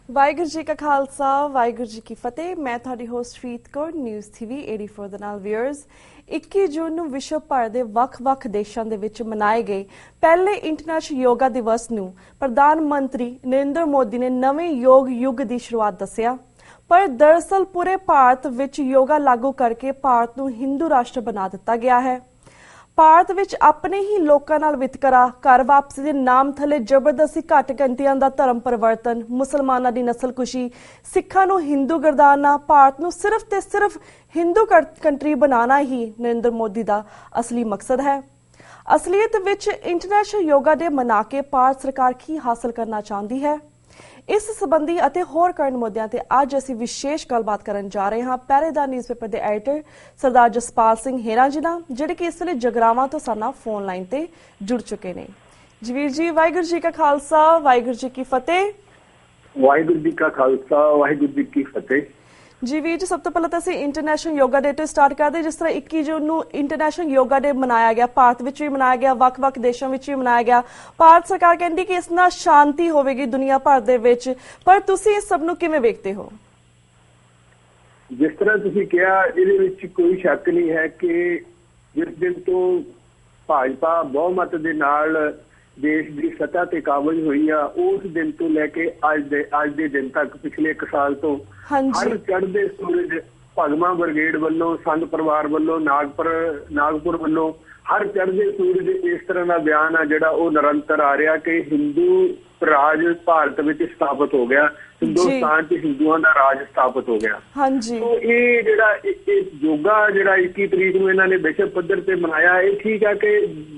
ਵਾਹਿਗੁਰੂ ਜੀ ਕਾ ਖਾਲਸਾ ਵਾਹਿਗੁਰੂ ਜੀ ਕੀ ਫਤਿਹ। ਮੈਂ ਤੁਹਾਡੀ ਹੋਸਟ ਰੀਤ ਕੌਰ ਨਿਊਜ਼ TV 84 ਦੇ ਨਾਲ ਵਿਊਅਰਸ। 21 ਜੂਨ ਨੂੰ ਵਿਸ਼ਵ ਭਰ ਦੇ ਵੱਖ-ਵੱਖ ਦੇਸ਼ਾਂ ਦੇ ਵਿੱਚ ਮਨਾਏ ਗਏ ਪਹਿਲੇ ਇੰਟਰਨੈਸ਼ਨਲ ਯੋਗਾ ਦਿਵਸ ਨੂੰ ਪ੍ਰਧਾਨ ਮੰਤਰੀ ਨਰਿੰਦਰ ਮੋਦੀ ਨੇ ਨਵੇਂ ਯੋਗ ਯੁੱਗ ਦੀ ਸ਼ੁਰੂਆਤ ਦੱਸਿਆ। ਪਰ ਦਰਅਸਲ ਪੂਰੇ ਭਾਰਤ ਵਿੱਚ ਯੋਗਾ ਲਾਗੂ ਕਰਕੇ ਭਾਰਤ ਨੂੰ ਹਿੰਦੂ ਰਾਸ਼ਟਰ ਬਣਾ ਦਿੱਤਾ ਗਿਆ ਹੈ। ਭਾਰਤ ਵਿੱਚ ਆਪਣੇ ਹੀ ਲੋਕਾਂ ਨਾਲ ਵਿਤਕਰਾ, ਘਰ ਵਾਪਸੀ ਦੇ ਨਾਮ ਥੱਲੇ ਜ਼ਬਰਦਸਤੀ ਘੱਟ ਗਿਣਤੀਆਂ ਦਾ ਧਰਮ ਪਰਿਵਰਤਨ, ਮੁਸਲਮਾਨਾਂ ਦੀ ਨਸਲਕੁਸ਼ੀ, ਸਿੱਖਾਂ ਨੂੰ ਹਿੰਦੂ ਗਰਦਾਨਾ, ਭਾਰਤ ਨੂੰ ਸਿਰਫ ਤੇ ਸਿਰਫ ਹਿੰਦੂ ਕੰਟਰੀ ਬਣਾਉਣਾ ਹੀ ਨਰਿੰਦਰ ਮੋਦੀ ਦਾ ਅਸਲੀ ਮਕਸਦ ਹੈ। ਅਸਲੀਅਤ ਵਿੱਚ ਇੰਟਰਨੈਸ਼ਨਲ ਯੋਗਾ ਡੇ ਮਨਾ ਕੇ ਭਾਰਤ ਸਰਕਾਰ ਕੀ ਹਾਸਲ ਕਰਨਾ ਚਾਹੁੰਦੀ ਹੈ, ਇਸ ਸੰਬੰਧੀ ਅਤੇ ਹੋਰ ਕਰਨ ਮੁੱਦਿਆਂ ਤੇ ਅੱਜ ਅਸੀਂ ਵਿਸ਼ੇਸ਼ ਗੱਲਬਾਤ ਕਰਨ ਜਾ ਰਹੇ ਹਾਂ ਪਹਿਰੇਦਾਰ ਨਿਊਜ਼ਪੇਪਰ ਦੇ ਐਡੀਟਰ ਸਰਦਾਰ ਜਸਪਾਲ ਸਿੰਘ ਹੇਰਾ ਜੀ ਨਾਲ, ਜਿਹੜੇ ਕਿ ਇਸ ਵੇਲੇ ਜਗਰਾਵਾਂ ਤੋਂ ਸਾਡਾ ਫੋਨ ਲਾਈਨ ਤੇ ਜੁੜ ਚੁੱਕੇ ਨੇ। ਜਵੀਰ ਜੀ, ਵਾਹਿਗੁਰੂ ਜੀ ਕਾ ਖਾਲਸਾ ਵਾਹਿਗੁਰੂ ਜੀ ਕੀ ਫਤਿਹ। ਵਾਹਿਗੁਰੂ ਜੀ ਕਾ ਖਾਲਸਾ ਵਾਹਿਗੁਰੂ ਜੀ ਕੀ ਫਤਿਹ। ਜੀ ਵੀਰ ਜੀ, ਸਭ ਤੋਂ ਪਹਿਲਾਂ ਤਾਂ ਅਸੀਂ ਇੰਟਰਨੈਸ਼ਨਲ ਯੋਗਾ ਡੇ ਤੋਂ ਸਟਾਰਟ ਕਰਦੇ। ਜਿਸ ਤਰ੍ਹਾਂ 21 ਜੂਨ ਨੂੰ ਇੰਟਰਨੈਸ਼ਨਲ ਯੋਗਾ ਡੇ ਮਨਾਇਆ ਗਿਆ, ਭਾਰਤ ਵਿੱਚ ਵੀ ਮਨਾਇਆ ਗਿਆ, ਵੱਖ-ਵੱਖ ਦੇਸ਼ਾਂ ਵਿੱਚ ਵੀ ਮਨਾਇਆ ਗਿਆ। ਭਾਰਤ ਸਰਕਾਰ ਕਹਿੰਦੀ ਕਿ ਇਸ ਨਾਲ ਸ਼ਾਂਤੀ ਹੋਵੇਗੀ ਦੁਨੀਆ ਭਰ ਦੇ ਵਿੱਚ, ਪਰ ਤੁਸੀਂ ਇਸ ਸਭ ਨੂੰ ਕਿਵੇਂ ਵੇਖਦੇ ਹੋ? ਜਿਸ ਤਰ੍ਹਾਂ ਤੁਸੀਂ ਕਿਹਾ, ਇਹਦੇ ਵਿੱਚ ਕੋਈ ਸ਼ੱਕ ਨਹੀਂ ਹੈ ਕਿ ਜਿਸ ਦਿਨ ਤੋਂ ਭਾਜਪਾ ਬਹੁਮਤ ਦੇ ਨਾਲ ਦੇਸ਼ ਦੀ ਸੱਤਾ ਤੇ ਕਾਬਜ਼ ਹੋਈ ਆ, ਉਸ ਦਿਨ ਤੋਂ ਲੈ ਕੇ ਅੱਜ ਦੇ ਦਿਨ ਤੱਕ ਪਿਛਲੇ 1 ਸਾਲ ਤੋਂ ਹਰ ਚੜ੍ਹਦੇ ਸੂਰਜ ਭਗਵਾਂ ਬ੍ਰਿਗੇਡ ਵੱਲੋਂ, ਸੰਘ ਪਰਿਵਾਰ ਵੱਲੋਂ, ਨਾਗਪੁਰ ਵੱਲੋਂ ਹਰ ਚੜ੍ਹਦੇ ਸੂਰਜ ਇਸ ਤਰ੍ਹਾਂ ਦਾ ਬਿਆਨ ਆ ਜਿਹੜਾ ਉਹ ਨਿਰੰਤਰ ਆ ਰਿਹਾ ਕਿ ਹਿੰਦੂ ਰਾਜ ਭਾਰਤ ਵਿੱਚ ਸਥਾਪਿਤ ਹੋ ਗਿਆ, ਹਿੰਦੁਸਤਾਨ 'ਚ ਹਿੰਦੂਆਂ ਦਾ ਰਾਜ ਸਥਾਪਿਤ ਹੋ ਗਿਆ। ਤੋ ਇਹ ਜਿਹੜਾ ਯੋਗਾ ਜਿਹੜਾ 21 ਤਰੀਕ ਨੂੰ ਇਹਨਾਂ ਨੇ ਵਿਸ਼ਵ ਪੱਧਰ ਤੇ ਮਨਾਇਆ, ਇਹ ਠੀਕ ਆ ਕਿ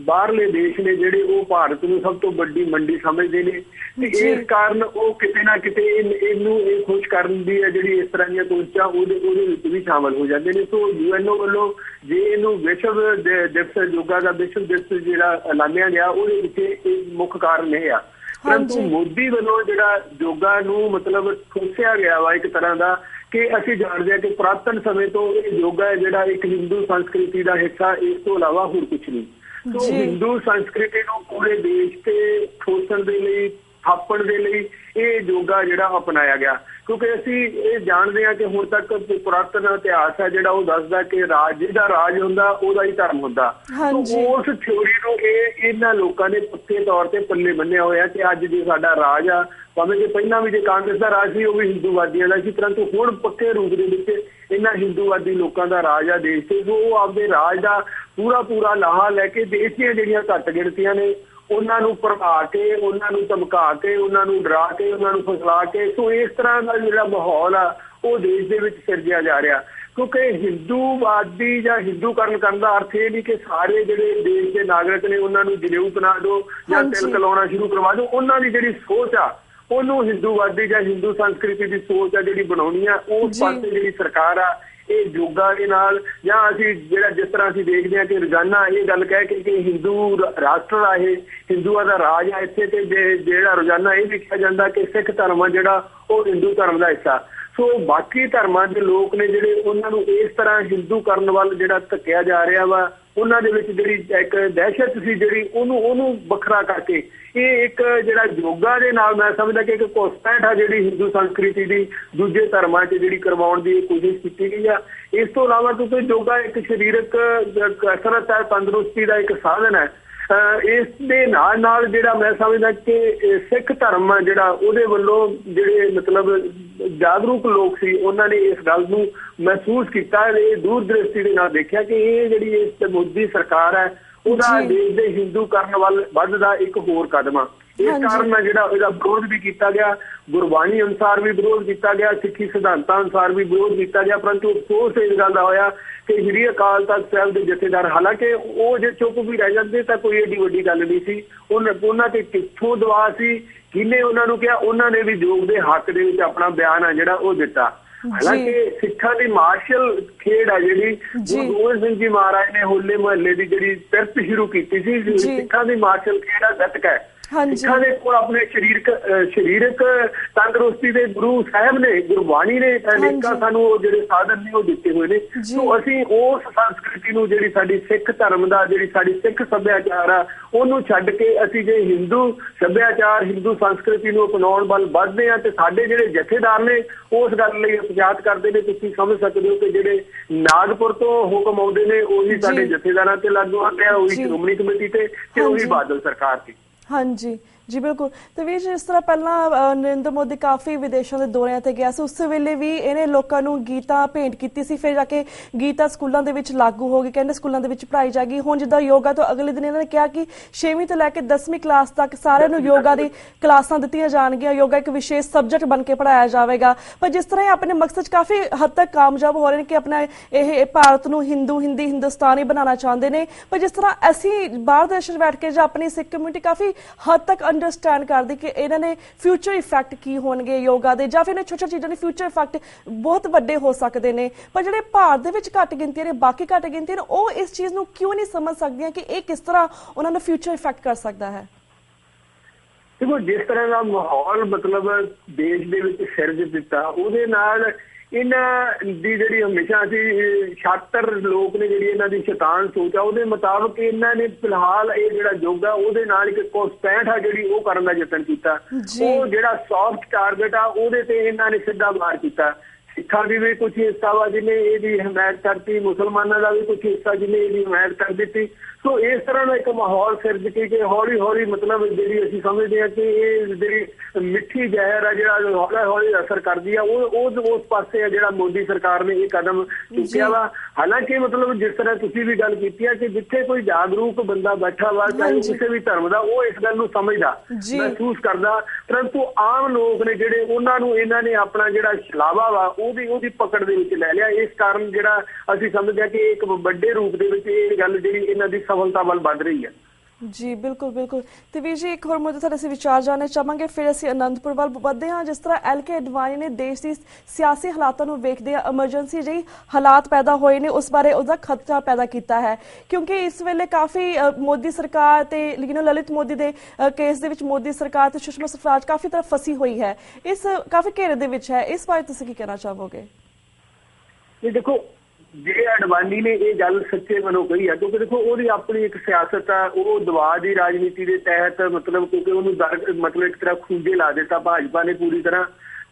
ਬਾਹਰਲੇ ਦੇਸ਼ ਨੇ ਜਿਹੜੇ ਉਹ ਭਾਰਤ ਨੂੰ ਸਭ ਤੋਂ ਵੱਡੀ ਮੰਡੀ ਸਮਝਦੇ ਨੇ ਤੇ ਇਸ ਕਾਰਨ ਉਹ ਕਿਤੇ ਨਾ ਕਿਤੇ ਇਹਨੂੰ ਇਹ ਖੁਸ਼ ਕਰਨ ਦੀ ਹੈ ਜਿਹੜੀ ਇਸ ਤਰ੍ਹਾਂ ਦੀਆਂ ਕੋਸ਼ਿਸ਼ਾਂ ਉਹਦੇ ਵਿੱਚ ਵੀ ਸ਼ਾਮਲ ਹੋ ਜਾਂਦੇ ਨੇ। ਸੋ UNO ਵੱਲੋਂ ਜੇ ਇਹਨੂੰ ਵਿਸ਼ਵ ਦਿਵਸ ਯੋਗਾ ਦਾ ਵਿਸ਼ਵ ਦਿਵਸ ਜਿਹੜਾ ਐਲਾਨਿਆ ਗਿਆ, ਉਹਦੇ ਵਿੱਚ ਇਹ ਮੁੱਖ ਕਾਰਨ ਇਹ ਆ। ਪਰੰਤੂ ਮੋਦੀ ਵੱਲੋਂ ਜਿਹੜਾ ਯੋਗਾ ਨੂੰ ਮਤਲਬ ਠੋਸਿਆ ਗਿਆ ਵਾ ਇੱਕ ਤਰ੍ਹਾਂ ਦਾ ਕਿ ਅਸੀਂ ਜਾਣਦੇ ਹਾਂ ਕਿ ਪੁਰਾਤਨ ਸਮੇਂ ਤੋਂ ਇਹ ਯੋਗਾ ਜਿਹੜਾ ਇੱਕ ਹਿੰਦੂ ਸੰਸਕ੍ਰਿਤੀ ਦਾ ਹਿੱਸਾ, ਇਸ ਤੋਂ ਇਲਾਵਾ ਹੋਰ ਕੁਛ ਨਹੀਂ। ਸੋ ਹਿੰਦੂ ਸੰਸਕ੍ਰਿਤੀ ਨੂੰ ਪੂਰੇ ਦੇਸ਼ ਤੇ ਠੋਸਣ ਦੇ ਲਈ, ਥਾਪਣ ਦੇ ਲਈ ਇਹ ਯੋਗਾ ਜਿਹੜਾ ਅਪਣਾਇਆ ਗਿਆ, ਕਿਉਂਕਿ ਅਸੀਂ ਇਹ ਜਾਣਦੇ ਹਾਂ ਕਿ ਹੁਣ ਤੱਕ ਪੁਰਾਤਨ ਇਤਿਹਾਸ ਹੈ ਜਿਹੜਾ ਉਹ ਦੱਸਦਾ ਕਿ ਜਿਹਦਾ ਰਾਜ ਹੁੰਦਾ ਉਹਦਾ ਹੀ ਧਰਮ ਹੁੰਦਾ। ਉਸ ਥਿਊਰੀ ਨੂੰ ਇਹਨਾਂ ਲੋਕਾਂ ਨੇ ਪੱਕੇ ਤੌਰ ਤੇ ਪੱਲੇ ਬੰਨਿਆ ਹੋਇਆ ਕਿ ਅੱਜ ਜੇ ਸਾਡਾ ਰਾਜ ਆ, ਭਾਵੇਂ ਕਿ ਪਹਿਲਾਂ ਵੀ ਜੇ ਕਾਂਗਰਸ ਦਾ ਰਾਜ ਸੀ ਉਹ ਵੀ ਹਿੰਦੂਵਾਦੀਆਂ ਦਾ ਸੀ, ਪਰੰਤੂ ਹੁਣ ਪੱਕੇ ਰੂਪ ਦੇ ਵਿੱਚ ਇਹਨਾਂ ਹਿੰਦੂਵਾਦੀ ਲੋਕਾਂ ਦਾ ਰਾਜ ਆ ਦੇਸ਼ ਤੇ। ਉਹ ਆਪਦੇ ਰਾਜ ਦਾ ਪੂਰਾ ਲਾਹਾ ਲੈ ਕੇ ਦੇਸ਼ ਦੀਆਂ ਜਿਹੜੀਆਂ ਘੱਟ ਗਿਣਤੀਆਂ ਨੇ ਉਹਨਾਂ ਨੂੰ ਭੜਕਾ ਕੇ, ਉਹਨਾਂ ਨੂੰ ਧਮਕਾ ਕੇ, ਉਹਨਾਂ ਨੂੰ ਡਰਾ ਕੇ, ਉਹਨਾਂ ਨੂੰ ਫਸਲਾ ਕੇ, ਸੋ ਇਸ ਤਰ੍ਹਾਂ ਦਾ ਜਿਹੜਾ ਮਾਹੌਲ ਆ ਉਹ ਦੇਸ਼ ਦੇ ਵਿੱਚ ਸਿਰਜਿਆ ਜਾ ਰਿਹਾ। ਕਿਉਂਕਿ ਹਿੰਦੂਵਾਦੀ ਜਾਂ ਹਿੰਦੂਕਰਨ ਕਰਨ ਦਾ ਅਰਥ ਇਹ ਨਹੀਂ ਕਿ ਸਾਰੇ ਜਿਹੜੇ ਦੇਸ਼ ਦੇ ਨਾਗਰਿਕ ਨੇ ਉਹਨਾਂ ਨੂੰ ਜਨੇਊ ਬਣਾ ਦਿਓ ਜਾਂ ਤਿਲਕ ਲਾਉਣਾ ਸ਼ੁਰੂ ਕਰਵਾ ਦਿਓ। ਉਹਨਾਂ ਦੀ ਜਿਹੜੀ ਸੋਚ ਆ ਉਹਨੂੰ ਹਿੰਦੂਵਾਦੀ ਜਾਂ ਹਿੰਦੂ ਸੰਸਕ੍ਰਿਤੀ ਦੀ ਸੋਚ ਆ ਜਿਹੜੀ ਬਣਾਉਣੀ ਆ, ਉਸ ਪਾਸੇ ਜਿਹੜੀ ਸਰਕਾਰ ਆ ਇਹ ਯੋਗਾ ਦੇ ਨਾਲ, ਜਾਂ ਅਸੀਂ ਜਿਹੜਾ ਜਿਸ ਤਰ੍ਹਾਂ ਅਸੀਂ ਦੇਖਦੇ ਹਾਂ ਕਿ ਰੋਜ਼ਾਨਾ ਇਹ ਗੱਲ ਕਹਿ ਕੇ ਕਿ ਹਿੰਦੂ ਰਾਸ਼ਟਰ ਆ, ਇਹ ਹਿੰਦੂਆਂ ਦਾ ਰਾਜ ਆ ਇੱਥੇ, ਤੇ ਜਿਹੜਾ ਰੋਜ਼ਾਨਾ ਇਹ ਲਿਖਿਆ ਜਾਂਦਾ ਕਿ ਸਿੱਖ ਧਰਮ ਆ ਜਿਹੜਾ ਉਹ ਹਿੰਦੂ ਧਰਮ ਦਾ ਹਿੱਸਾ। ਸੋ ਬਾਕੀ ਧਰਮਾਂ ਦੇ ਲੋਕ ਨੇ ਜਿਹੜੇ ਉਹਨਾਂ ਨੂੰ ਇਸ ਤਰ੍ਹਾਂ ਹਿੰਦੂ ਕਰਨ ਵੱਲ ਜਿਹੜਾ ਧੱਕਿਆ ਜਾ ਰਿਹਾ ਵਾ, ਉਹਨਾਂ ਦੇ ਵਿੱਚ ਜਿਹੜੀ ਇੱਕ ਦਹਿਸ਼ਤ ਸੀ ਜਿਹੜੀ ਉਹਨੂੰ ਵੱਖਰਾ ਕਰਕੇ ਇਹ ਇੱਕ ਜਿਹੜਾ ਯੋਗਾ ਦੇ ਨਾਲ ਮੈਂ ਸਮਝਦਾ ਕਿ ਇੱਕ ਘੁਸਪੈਠ ਆ ਜਿਹੜੀ ਹਿੰਦੂ ਸੰਸਕ੍ਰਿਤੀ ਦੀ ਦੂਜੇ ਧਰਮਾਂ 'ਚ ਜਿਹੜੀ ਕਰਵਾਉਣ ਦੀ ਕੋਸ਼ਿਸ਼ ਕੀਤੀ ਗਈ ਆ। ਇਸ ਤੋਂ ਇਲਾਵਾ ਕਿਉਂਕਿ ਯੋਗਾ ਇੱਕ ਸਰੀਰਕ ਕਸਰਤ ਹੈ, ਤੰਦਰੁਸਤੀ ਦਾ ਇੱਕ ਸਾਧਨ ਹੈ। ਇਸ ਦੇ ਨਾਲ ਜਿਹੜਾ ਮੈਂ ਸਮਝਦਾ ਕਿ ਸਿੱਖ ਧਰਮ ਆ ਜਿਹੜਾ ਉਹਦੇ ਵੱਲੋਂ ਜਿਹੜੇ ਮਤਲਬ ਜਾਗਰੂਕ ਲੋਕ ਸੀ ਉਹਨਾਂ ਨੇ ਇਸ ਗੱਲ ਨੂੰ ਮਹਿਸੂਸ ਕੀਤਾ, ਇਹ ਦੂਰ ਦ੍ਰਿਸ਼ਟੀ ਦੇ ਨਾਲ ਦੇਖਿਆ ਕਿ ਇਹ ਜਿਹੜੀ ਇਸ ਮੋਦੀ ਸਰਕਾਰ ਹੈ ਉਹਦਾ ਦੇਸ਼ ਦੇ ਹਿੰਦੂਕਰਨ ਵੱਲ ਵੱਧਦਾ ਇੱਕ ਹੋਰ ਕਦਮ ਆ। ਇਸ ਕਾਰਨ ਜਿਹੜਾ ਇਹਦਾ ਵਿਰੋਧ ਵੀ ਕੀਤਾ ਗਿਆ, ਗੁਰਬਾਣੀ ਅਨੁਸਾਰ ਵੀ ਵਿਰੋਧ ਕੀਤਾ ਗਿਆ, ਸਿੱਖੀ ਸਿਧਾਂਤਾਂ ਅਨੁਸਾਰ ਵੀ ਵਿਰੋਧ ਕੀਤਾ ਗਿਆ, ਪਰੰਤੂ ਅਫਸੋਸ ਇਸ ਗੱਲ ਦਾ ਹੋਇਆ ਕਿ ਸ੍ਰੀ ਅਕਾਲ ਤਖ਼ਤ ਸਾਹਿਬ ਦੇ ਜਥੇਦਾਰ, ਹਾਲਾਂਕਿ ਉਹ ਜੇ ਚੁੱਪ ਵੀ ਰਹਿ ਜਾਂਦੇ ਤਾਂ ਕੋਈ ਏਡੀ ਵੱਡੀ ਗੱਲ ਨਹੀਂ ਸੀ। ਉਹਨਾਂ ਤੇ ਕਿੱਥੋਂ ਦਵਾ ਸੀ, ਕਿਹਨੇ ਉਹਨਾਂ ਨੂੰ ਕਿਹਾ, ਉਹਨਾਂ ਨੇ ਵੀ ਯੋਗ ਦੇ ਹੱਕ ਦੇ ਵਿੱਚ ਆਪਣਾ ਬਿਆਨ ਆ ਜਿਹੜਾ ਉਹ ਦਿੱਤਾ। ਹਾਲਾਂਕਿ ਸਿੱਖਾਂ ਦੀ ਮਾਰਸ਼ਲ ਖੇਡ ਆ ਜਿਹੜੀ ਗੁਰੂ ਗੋਬਿੰਦ ਸਿੰਘ ਜੀ ਮਹਾਰਾਜ ਨੇ ਹੋਲੇ ਮਹੱਲੇ ਦੀ ਜਿਹੜੀ ਪਿਰਤ ਸ਼ੁਰੂ ਕੀਤੀ ਸੀ, ਸਿੱਖਾਂ ਦੀ ਮਾਰਸ਼ਲ ਖੇਡ ਆ ਗੱਤਕਾ। ਸਿੱਖਾਂ ਦੇ ਕੋਲ ਆਪਣੇ ਸਰੀਰਕ ਤੰਦਰੁਸਤੀ ਦੇ ਗੁਰੂ ਸਾਹਿਬ ਨੇ, ਗੁਰਬਾਣੀ ਨੇ ਅਨੇਕਾਂ ਸਾਨੂੰ ਉਹ ਜਿਹੜੇ ਸਾਧਨ ਨੇ ਉਹ ਦਿੱਤੇ ਹੋਏ ਨੇ। ਸੋ ਅਸੀਂ ਉਸ ਸੰਸਕ੍ਰਿਤੀ ਨੂੰ, ਜਿਹੜੀ ਸਾਡੀ ਸਿੱਖ ਧਰਮ ਦਾ, ਜਿਹੜੀ ਸਾਡੀ ਸਿੱਖ ਸੱਭਿਆਚਾਰ ਆ, ਉਹਨੂੰ ਛੱਡ ਕੇ ਅਸੀਂ ਜੇ ਹਿੰਦੂ ਸੱਭਿਆਚਾਰ, ਹਿੰਦੂ ਸੰਸਕ੍ਰਿਤੀ ਨੂੰ ਅਪਣਾਉਣ ਵੱਲ ਵੱਧਦੇ ਹਾਂ ਤੇ ਸਾਡੇ ਜਿਹੜੇ ਜਥੇਦਾਰ ਨੇ ਉਸ ਗੱਲ ਲਈ ਉਤਸ਼ਾਹਤ ਕਰਦੇ ਨੇ। ਤੁਸੀਂ ਸਮਝ ਸਕਦੇ ਹੋ ਕਿ ਜਿਹੜੇ ਨਾਗਪੁਰ ਤੋਂ ਹੁਕਮ ਆਉਂਦੇ ਨੇ ਉਹੀ ਸਾਡੇ ਜਥੇਦਾਰਾਂ ਤੇ ਲਾਗੂ ਆਉਂਦੇ ਆ, ਉਹੀ ਸ਼੍ਰੋਮਣੀ ਕਮੇਟੀ ਤੇ ਉਹੀ ਬਾਦਲ ਸਰਕਾਰ ਤੇ। ਹਾਂਜੀ ਜੀ ਬਿਲਕੁਲ। ਤੇ ਵੀਰ ਜਿਸ ਤਰ੍ਹਾਂ ਪਹਿਲਾਂ ਨਰਿੰਦਰ ਮੋਦੀ ਕਾਫੀ ਵਿਦੇਸ਼ਾਂ ਦੇ ਦੌਰਿਆਂ ਤੇ ਗਿਆ ਸੀ, ਉਸ ਵੇਲੇ ਵੀ ਇਹਨੇ ਲੋਕਾਂ ਨੂੰ ਗੀਤਾ ਭੇਂਟ ਕੀਤੀ ਸੀ, ਫਿਰ ਜਾ ਕੇ ਗੀਤਾ ਸਕੂਲਾਂ ਦੇ ਵਿੱਚ ਲਾਗੂ ਹੋ ਗਈ, ਕਹਿੰਦੇ ਸਕੂਲਾਂ ਦੇ ਵਿੱਚ ਪੜ੍ਹਾਈ ਜਾਏਗੀ। ਹੁਣ ਜਿੱਦਾਂ ਯੋਗਾ ਤੋਂ ਅਗਲੇ ਦਿਨ ਇਹਨਾਂ ਨੇ ਕਿਹਾ ਕਿ 6ਵੀਂ ਤੋਂ ਲੈ ਕੇ 10ਵੀਂ ਕਲਾਸ ਤੱਕ ਸਾਰਿਆਂ ਨੂੰ ਯੋਗਾ ਦੀ ਕਲਾਸਾਂ ਦਿੱਤੀਆਂ ਜਾਣਗੀਆਂ, ਯੋਗਾ ਇੱਕ ਵਿਸ਼ੇਸ਼ ਸਬਜੈਕਟ ਬਣ ਕੇ ਪੜ੍ਹਾਇਆ ਜਾਵੇਗਾ। ਪਰ ਜਿਸ ਤਰ੍ਹਾਂ ਇਹ ਆਪਣੇ ਮਕਸਦ 'ਚ ਕਾਫੀ ਹੱਦ ਤੱਕ ਕਾਮਯਾਬ ਹੋ ਰਹੇ ਨੇ ਕਿ ਆਪਣਾ ਇਹ ਭਾਰਤ ਨੂੰ ਹਿੰਦੁਸਤਾਨੀ ਬਣਾਉਣਾ ਚਾਹੁੰਦੇ ਨੇ, ਪਰ ਜਿਸ ਤਰ੍ਹਾਂ ਅਸੀਂ ਬਾਹਰ ਦੇਸ਼ 'ਚ ਬੈਠ ਕੇ ਜਾਂ ਆਪਣੀ ਸਿੱਖ ਕਮਿਊਨਿਟੀ ਕਾਫੀ ਹੱਦ ਤੱਕ ਅੰਡਰਸਟੈਂਡ ਕਰਦੀ ਕਿ ਇਹਨਾਂ ਨੇ ਫਿਊਚਰ ਇਫੈਕਟ ਕੀ ਹੋਣਗੇ ਯੋਗਾ ਦੇ, ਜਾਂ ਫਿਰ ਇਹਨਾਂ ਛੋਟੇ ਚੀਜ਼ਾਂ ਦੇ ਫਿਊਚਰ ਇਫੈਕਟ ਬਹੁਤ ਵੱਡੇ ਹੋ ਸਕਦੇ ਨੇ। ਪਰ ਜਿਹੜੇ ਭਾਰਤ ਦੇ ਵਿੱਚ ਘੱਟ ਗਿਣਤੀਆਂ ਨੇ, ਬਾਕੀ ਘੱਟ ਗਿਣਤੀਆਂ ਨੇ, ਉਹ ਇਸ ਚੀਜ਼ ਨੂੰ ਕਿਉਂ ਨਹੀਂ ਸਮਝ ਸਕਦੀਆਂ ਕਿ ਇਹ ਕਿਸ ਤਰ੍ਹਾਂ ਉਹਨਾਂ ਨੂੰ ਫਿਊਚਰ ਇਫੈਕਟ ਕਰ ਸਕਦਾ ਹੈ। ਦੇਖੋ, ਜਿਸ ਤਰ੍ਹਾਂ ਦਾ ਮਾਹੌਲ ਮਤਲਬ ਦੇਸ਼ ਦੇ ਵਿੱਚ ਸਿਰਜ ਦਿੱਤਾ, ਉਹਦੇ ਨਾਲ ਇਹਨਾਂ ਦੀ ਜਿਹੜੀ ਹਮੇਸ਼ਾ ਅਸੀਂ ਛਾਤਰ ਲੋਕ ਨੇ, ਜਿਹੜੀ ਇਹਨਾਂ ਦੀ ਸ਼ੈਤਾਨ ਸੋਚ ਆ, ਉਹਦੇ ਮੁਤਾਬਕ ਇਹਨਾਂ ਨੇ ਫਿਲਹਾਲ ਇਹ ਜਿਹੜਾ ਯੋਗਾ ਉਹਦੇ ਨਾਲ ਇੱਕ ਘੁਸਪੈਠ ਆ ਜਿਹੜੀ ਉਹ ਕਰਨ ਦਾ ਯਤਨ ਕੀਤਾ। ਉਹ ਜਿਹੜਾ ਸੌਫਟ ਟਾਰਗੇਟ ਆ ਉਹਦੇ ਤੇ ਇਹਨਾਂ ਨੇ ਸਿੱਧਾ ਵਾਰ ਕੀਤਾ। ਸਿੱਖਾਂ ਦੀ ਵੀ ਕੁਝ ਹਿੱਸਾ ਵਾ ਜਿਹਨੇ ਇਹਦੀ ਹਮਾਇਤ ਕਰਤੀ, ਮੁਸਲਮਾਨਾਂ ਦਾ ਵੀ ਕੁਝ ਹਿੱਸਾ ਜਿਹਨੇ ਇਹਦੀ ਹਮਾਇਤ ਕਰ ਦਿੱਤੀ। ਸੋ ਇਸ ਤਰ੍ਹਾਂ ਦਾ ਇੱਕ ਮਾਹੌਲ ਸਿਰਜ ਕੇ ਕਿ ਹੌਲੀ ਹੌਲੀ ਮਤਲਬ ਜਿਹੜੀ ਅਸੀਂ ਸਮਝਦੇ ਹਾਂ ਕਿ ਇਹ ਜਿਹੜੀ ਮਿੱਠੀ ਜ਼ਹਿਰ ਆ ਜਿਹੜਾ ਹੌਲੀ ਹੌਲੀ ਅਸਰ ਕਰਦੀ ਆ, ਉਹ ਉਸ ਪਾਸੇ ਆ ਜਿਹੜਾ ਮੋਦੀ ਸਰਕਾਰ ਨੇ ਇਹ ਕਦਮ ਚੁੱਕਿਆ ਵਾ। ਹਾਲਾਂਕਿ ਮਤਲਬ ਜਿਸ ਤਰ੍ਹਾਂ ਤੁਸੀਂ ਵੀ ਗੱਲ ਕੀਤੀ ਹੈ ਕਿ ਜਿੱਥੇ ਕੋਈ ਜਾਗਰੂਕ ਬੰਦਾ ਬੈਠਾ ਵਾ, ਚਾਹੇ ਕਿਸੇ ਵੀ ਧਰਮ ਦਾ, ਉਹ ਇਸ ਗੱਲ ਨੂੰ ਸਮਝਦਾ, ਮਹਿਸੂਸ ਕਰਦਾ, ਪਰੰਤੂ ਆਮ ਲੋਕ ਨੇ ਜਿਹੜੇ ਉਹਨਾਂ ਨੂੰ ਇਹਨਾਂ ਨੇ ਆਪਣਾ ਜਿਹੜਾ ਛਲਾਵਾ ਵਾ ਉਹਦੀ ਪਕੜ ਦੇ ਵਿੱਚ ਲੈ ਲਿਆ। ਇਸ ਕਾਰਨ ਜਿਹੜਾ ਅਸੀਂ ਸਮਝਦੇ ਹਾਂ ਕਿ ਇੱਕ ਵੱਡੇ ਰੂਪ ਦੇ ਵਿੱਚ ਇਹ ਗੱਲ ਜਿਹੜੀ ਇਹਨਾਂ ਦੀ ਸਫਲਤਾ ਵੱਲ ਵੱਧ ਰਹੀ ਹੈ। ਜੀ ਬਿਲਕੁਲ ਬਿਲकुल। ਤੇ ਵੀਰ ਜੀ ਇੱਕ ਹੋਰ ਮੁੱਦੇ ਤੁਹਾਡੇ ਅਸੀਂ ਵਿਚਾਰ ਜਾਣਨਾ ਚਾਹਾਂਗੇ, ਫਿਰ ਅਸੀਂ ਅਨੰਦਪੁਰ ਵੱਲ ਵੱਧਦੇ ਹਾਂ। ਜਿਸ ਤਰ੍ਹਾਂ LK ਅਡਵਾਨੀ ਨੇ ਦੇਸ਼ ਦੀ ਸਿਆਸੀ ਹਾਲਾਤਾਂ ਨੂੰ ਵੇਖਦੇ ਆ ਐਮਰਜੈਂਸੀ ਜਿਹੀ ਹਾਲਾਤ ਪੈਦਾ ਹੋਏ ਨੇ, ਉਸ ਬਾਰੇ ਉਹਦਾ ਖਦਸ਼ਾ ਪੈਦਾ ਕੀਤਾ ਹੈ, ਕਿਉਂਕਿ ਇਸ ਵੇਲੇ ਕਾਫੀ ਮੋਦੀ ਸਰਕਾਰ ਤੇ ਲਲਿਤ ਮੋਦੀ ਦੇ ਕੇਸ ਦੇ ਵਿੱਚ ਮੋਦੀ ਸਰਕਾਰ ਤੇ ਸੁਸ਼ਮਾ ਸਵਰਾਜ ਕਾਫੀ ਤਰ੍ਹਾਂ ਫਸੀ ਹੋਈ ਹੈ, ਇਸ ਕਾਫੀ ਘੇਰੇ ਦੇ ਵਿੱਚ ਹੈ। ਇਸ ਬਾਰੇ ਤੁਸੀਂ ਕੀ ਕਹਿਣਾ ਚਾਹੋਗੇ? ਇਹ ਦੇਖੋ, ਜੇ ਅਡਵਾਨੀ ਨੇ ਇਹ ਗੱਲ ਸੱਚੇ ਮਨੋਂ ਕਹੀ ਆ, ਕਿਉਂਕਿ ਦੇਖੋ ਉਹਦੀ ਆਪਣੀ ਇੱਕ ਸਿਆਸਤ ਆ, ਉਹ ਦਬਾਅ ਦੀ ਰਾਜਨੀਤੀ ਦੇ ਤਹਿਤ ਮਤਲਬ ਕਿਉਂਕਿ ਉਹਨੂੰ ਮਤਲਬ ਇੱਕ ਤਰ੍ਹਾਂ ਖੂੰਜੇ ਲਾ ਦਿੱਤਾ ਭਾਜਪਾ ਨੇ ਪੂਰੀ ਤਰ੍ਹਾਂ,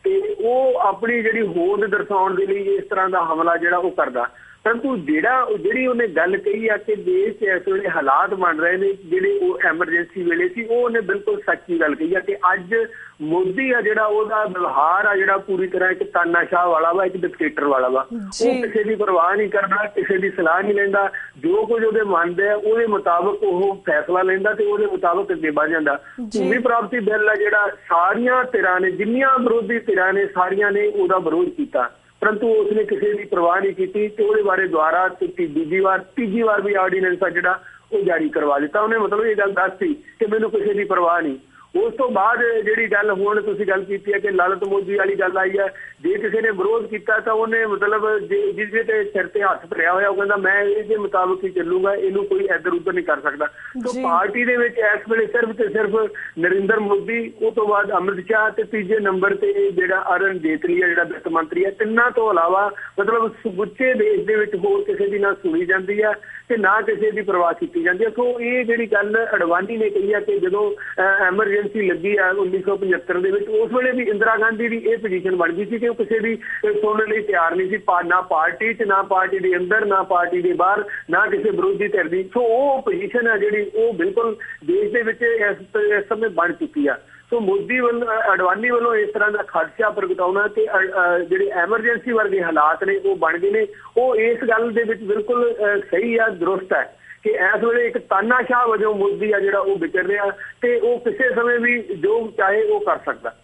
ਤੇ ਉਹ ਆਪਣੀ ਜਿਹੜੀ ਹੋਂਦ ਦਰਸਾਉਣ ਦੇ ਲਈ ਇਸ ਤਰ੍ਹਾਂ ਦਾ ਹਮਲਾ ਜਿਹੜਾ ਉਹ ਕਰਦਾ। ਪਰੰਤੂ ਜਿਹੜੀ ਉਹਨੇ ਗੱਲ ਕਹੀ ਆ ਕਿ ਦੇਸ਼ 'ਚ ਇਸ ਵੇਲੇ ਹਾਲਾਤ ਬਣ ਰਹੇ ਨੇ ਜਿਹੜੇ ਉਹ ਐਮਰਜੈਂਸੀ ਵੇਲੇ ਸੀ, ਉਹ ਉਹਨੇ ਬਿਲਕੁਲ ਸੱਚੀ ਗੱਲ ਕਹੀ ਆ ਕਿ ਅੱਜ ਮੋਦੀ ਆ ਜਿਹੜਾ ਉਹਦਾ ਵਿਵਹਾਰ ਆ ਜਿਹੜਾ ਪੂਰੀ ਤਰ੍ਹਾਂ ਇੱਕ ਤਾਨਾਸ਼ਾਹ ਵਾਲਾ ਵਾ, ਇੱਕ ਡਿਕਟੇਟਰ ਵਾਲਾ ਵਾ। ਉਹ ਕਿਸੇ ਦੀ ਪਰਵਾਹ ਨਹੀਂ ਕਰਦਾ, ਕਿਸੇ ਦੀ ਸਲਾਹ ਨਹੀਂ ਲੈਂਦਾ, ਜੋ ਕੁਝ ਉਹਦੇ ਮੰਨਦੇ ਆ ਉਹਦੇ ਮੁਤਾਬਕ ਉਹ ਫੈਸਲਾ ਲੈਂਦਾ ਤੇ ਉਹਦੇ ਮੁਤਾਬਕ ਅੱਗੇ ਵੱਧ ਜਾਂਦਾ। ਭੂਮੀ ਪ੍ਰਾਪਤੀ ਬਿੱਲ ਆ ਜਿਹੜਾ ਸਾਰੀਆਂ ਧਿਰਾਂ ਨੇ, ਜਿੰਨੀਆਂ ਵਿਰੋਧੀ ਧਿਰਾਂ ਨੇ, ਸਾਰੀਆਂ ਨੇ ਉਹਦਾ ਵਿਰੋਧ ਕੀਤਾ, ਪਰੰਤੂ ਉਸਨੇ ਕਿਸੇ ਦੀ ਪਰਵਾਹ ਨਹੀਂ ਕੀਤੀ ਤੇ ਉਹਦੇ ਬਾਰੇ ਦੁਆਰਾ ਤੀਜੀ ਵਾਰ ਵੀ ਆਰਡੀਨੈਂਸ ਆ ਜਿਹੜਾ ਉਹ ਜਾਰੀ ਕਰਵਾ ਦਿੱਤਾ। ਉਹਨੇ ਮਤਲਬ ਇਹ ਗੱਲ ਦੱਸਤੀ ਕਿ ਮੈਨੂੰ ਕਿਸੇ ਦੀ ਪਰਵਾਹ ਨਹੀਂ। ਉਸ ਤੋਂ ਬਾਅਦ ਜਿਹੜੀ ਗੱਲ ਹੁਣ ਤੁਸੀਂ ਗੱਲ ਕੀਤੀ ਹੈ ਕਿ ਲਲਿਤ ਮੋਦੀ ਵਾਲੀ ਗੱਲ ਆਈ ਹੈ, ਜੇ ਕਿਸੇ ਨੇ ਵਿਰੋਧ ਕੀਤਾ ਤਾਂ ਉਹਨੇ ਮਤਲਬ ਜਿਹਦੇ ਤੇ ਸਿਰ ਤੇ ਹੱਥ ਧਰਿਆ ਹੋਇਆ ਉਹ ਕਹਿੰਦਾ ਮੈਂ ਇਹਦੇ ਮੁਤਾਬਕ ਹੀ ਚੱਲੂਗਾ, ਇਹਨੂੰ ਕੋਈ ਇੱਧਰ ਉੱਧਰ ਨਹੀਂ ਕਰ ਸਕਦਾ। ਸੋ ਪਾਰਟੀ ਦੇ ਵਿੱਚ ਇਸ ਵੇਲੇ ਸਿਰਫ ਤੇ ਸਿਰਫ ਨਰਿੰਦਰ ਮੋਦੀ, ਉਹ ਤੋਂ ਬਾਅਦ ਅਮਿਤ ਸ਼ਾਹ ਤੇ ਤੀਜੇ ਨੰਬਰ ਤੇ ਜਿਹੜਾ ਅਰੁਣ ਜੇਤਲੀ ਹੈ ਜਿਹੜਾ ਵਿੱਤ ਮੰਤਰੀ ਹੈ, ਤਿੰਨਾਂ ਤੋਂ ਇਲਾਵਾ ਮਤਲਬ ਸਮੁੱਚੇ ਦੇਸ਼ ਦੇ ਵਿੱਚ ਹੋਰ ਕਿਸੇ ਦੀ ਨਾ ਸੁਣੀ ਜਾਂਦੀ ਹੈ ਤੇ ਨਾ ਕਿਸੇ ਦੀ ਪਰਵਾਹ ਕੀਤੀ ਜਾਂਦੀ ਹੈ। ਸੋ ਇਹ ਜਿਹੜੀ ਗੱਲ ਅਡਵਾਨੀ ਨੇ ਕਹੀ ਹੈ ਕਿ ਜਦੋਂ ਐਮਰਜੈਂਸੀ ਲੱਗੀ ਆ 1975 ਦੇ ਵਿੱਚ, ਉਸ ਵੇਲੇ ਵੀ ਇੰਦਰਾ ਗਾਂਧੀ ਦੀ ਇਹ ਪੋਜੀਸ਼ਨ ਬਣ ਗਈ ਸੀ ਕਿ ਉਹ ਕਿਸੇ ਦੀ ਸੁਣਨ ਲਈ ਤਿਆਰ ਨਹੀਂ ਸੀ, ਨਾ ਪਾਰਟੀ 'ਚ, ਨਾ ਪਾਰਟੀ ਦੇ ਅੰਦਰ, ਨਾ ਪਾਰਟੀ ਦੇ ਬਾਹਰ, ਨਾ ਕਿਸੇ ਵਿਰੋਧੀ ਧਿਰ ਦੀ। ਸੋ ਉਹ ਪੋਜੀਸ਼ਨ ਹੈ ਜਿਹੜੀ ਉਹ ਬਿਲਕੁਲ ਦੇਸ਼ ਦੇ ਵਿੱਚ ਇਸ ਸਮੇਂ ਬਣ ਚੁੱਕੀ ਆ। ਸੋ ਮੋਦੀ ਵੱਲੋਂ, ਅਡਵਾਨੀ ਵੱਲੋਂ ਇਸ ਤਰ੍ਹਾਂ ਦਾ ਖਦਸ਼ਾ ਪ੍ਰਗਟਾਉਣਾ ਕਿ ਜਿਹੜੇ ਐਮਰਜੈਂਸੀ ਵਰਗੇ ਹਾਲਾਤ ਨੇ ਉਹ ਬਣ ਗਏ ਨੇ, ਉਹ ਇਸ ਗੱਲ ਦੇ ਵਿੱਚ ਬਿਲਕੁਲ ਸਹੀ ਆ, ਦਰੁਸਤ ਹੈ ਕਿ ਇਸ ਵੇਲੇ ਇੱਕ ਤਾਨਾਸ਼ਾਹ ਵਜੋਂ ਮੋਦੀ ਆ ਜਿਹੜਾ ਉਹ ਵਿਚਰ ਰਿਹਾ ਤੇ ਉਹ ਕਿਸੇ ਸਮੇਂ ਵੀ ਜੋ ਚਾਹੇ ਉਹ ਕਰ ਸਕਦਾ।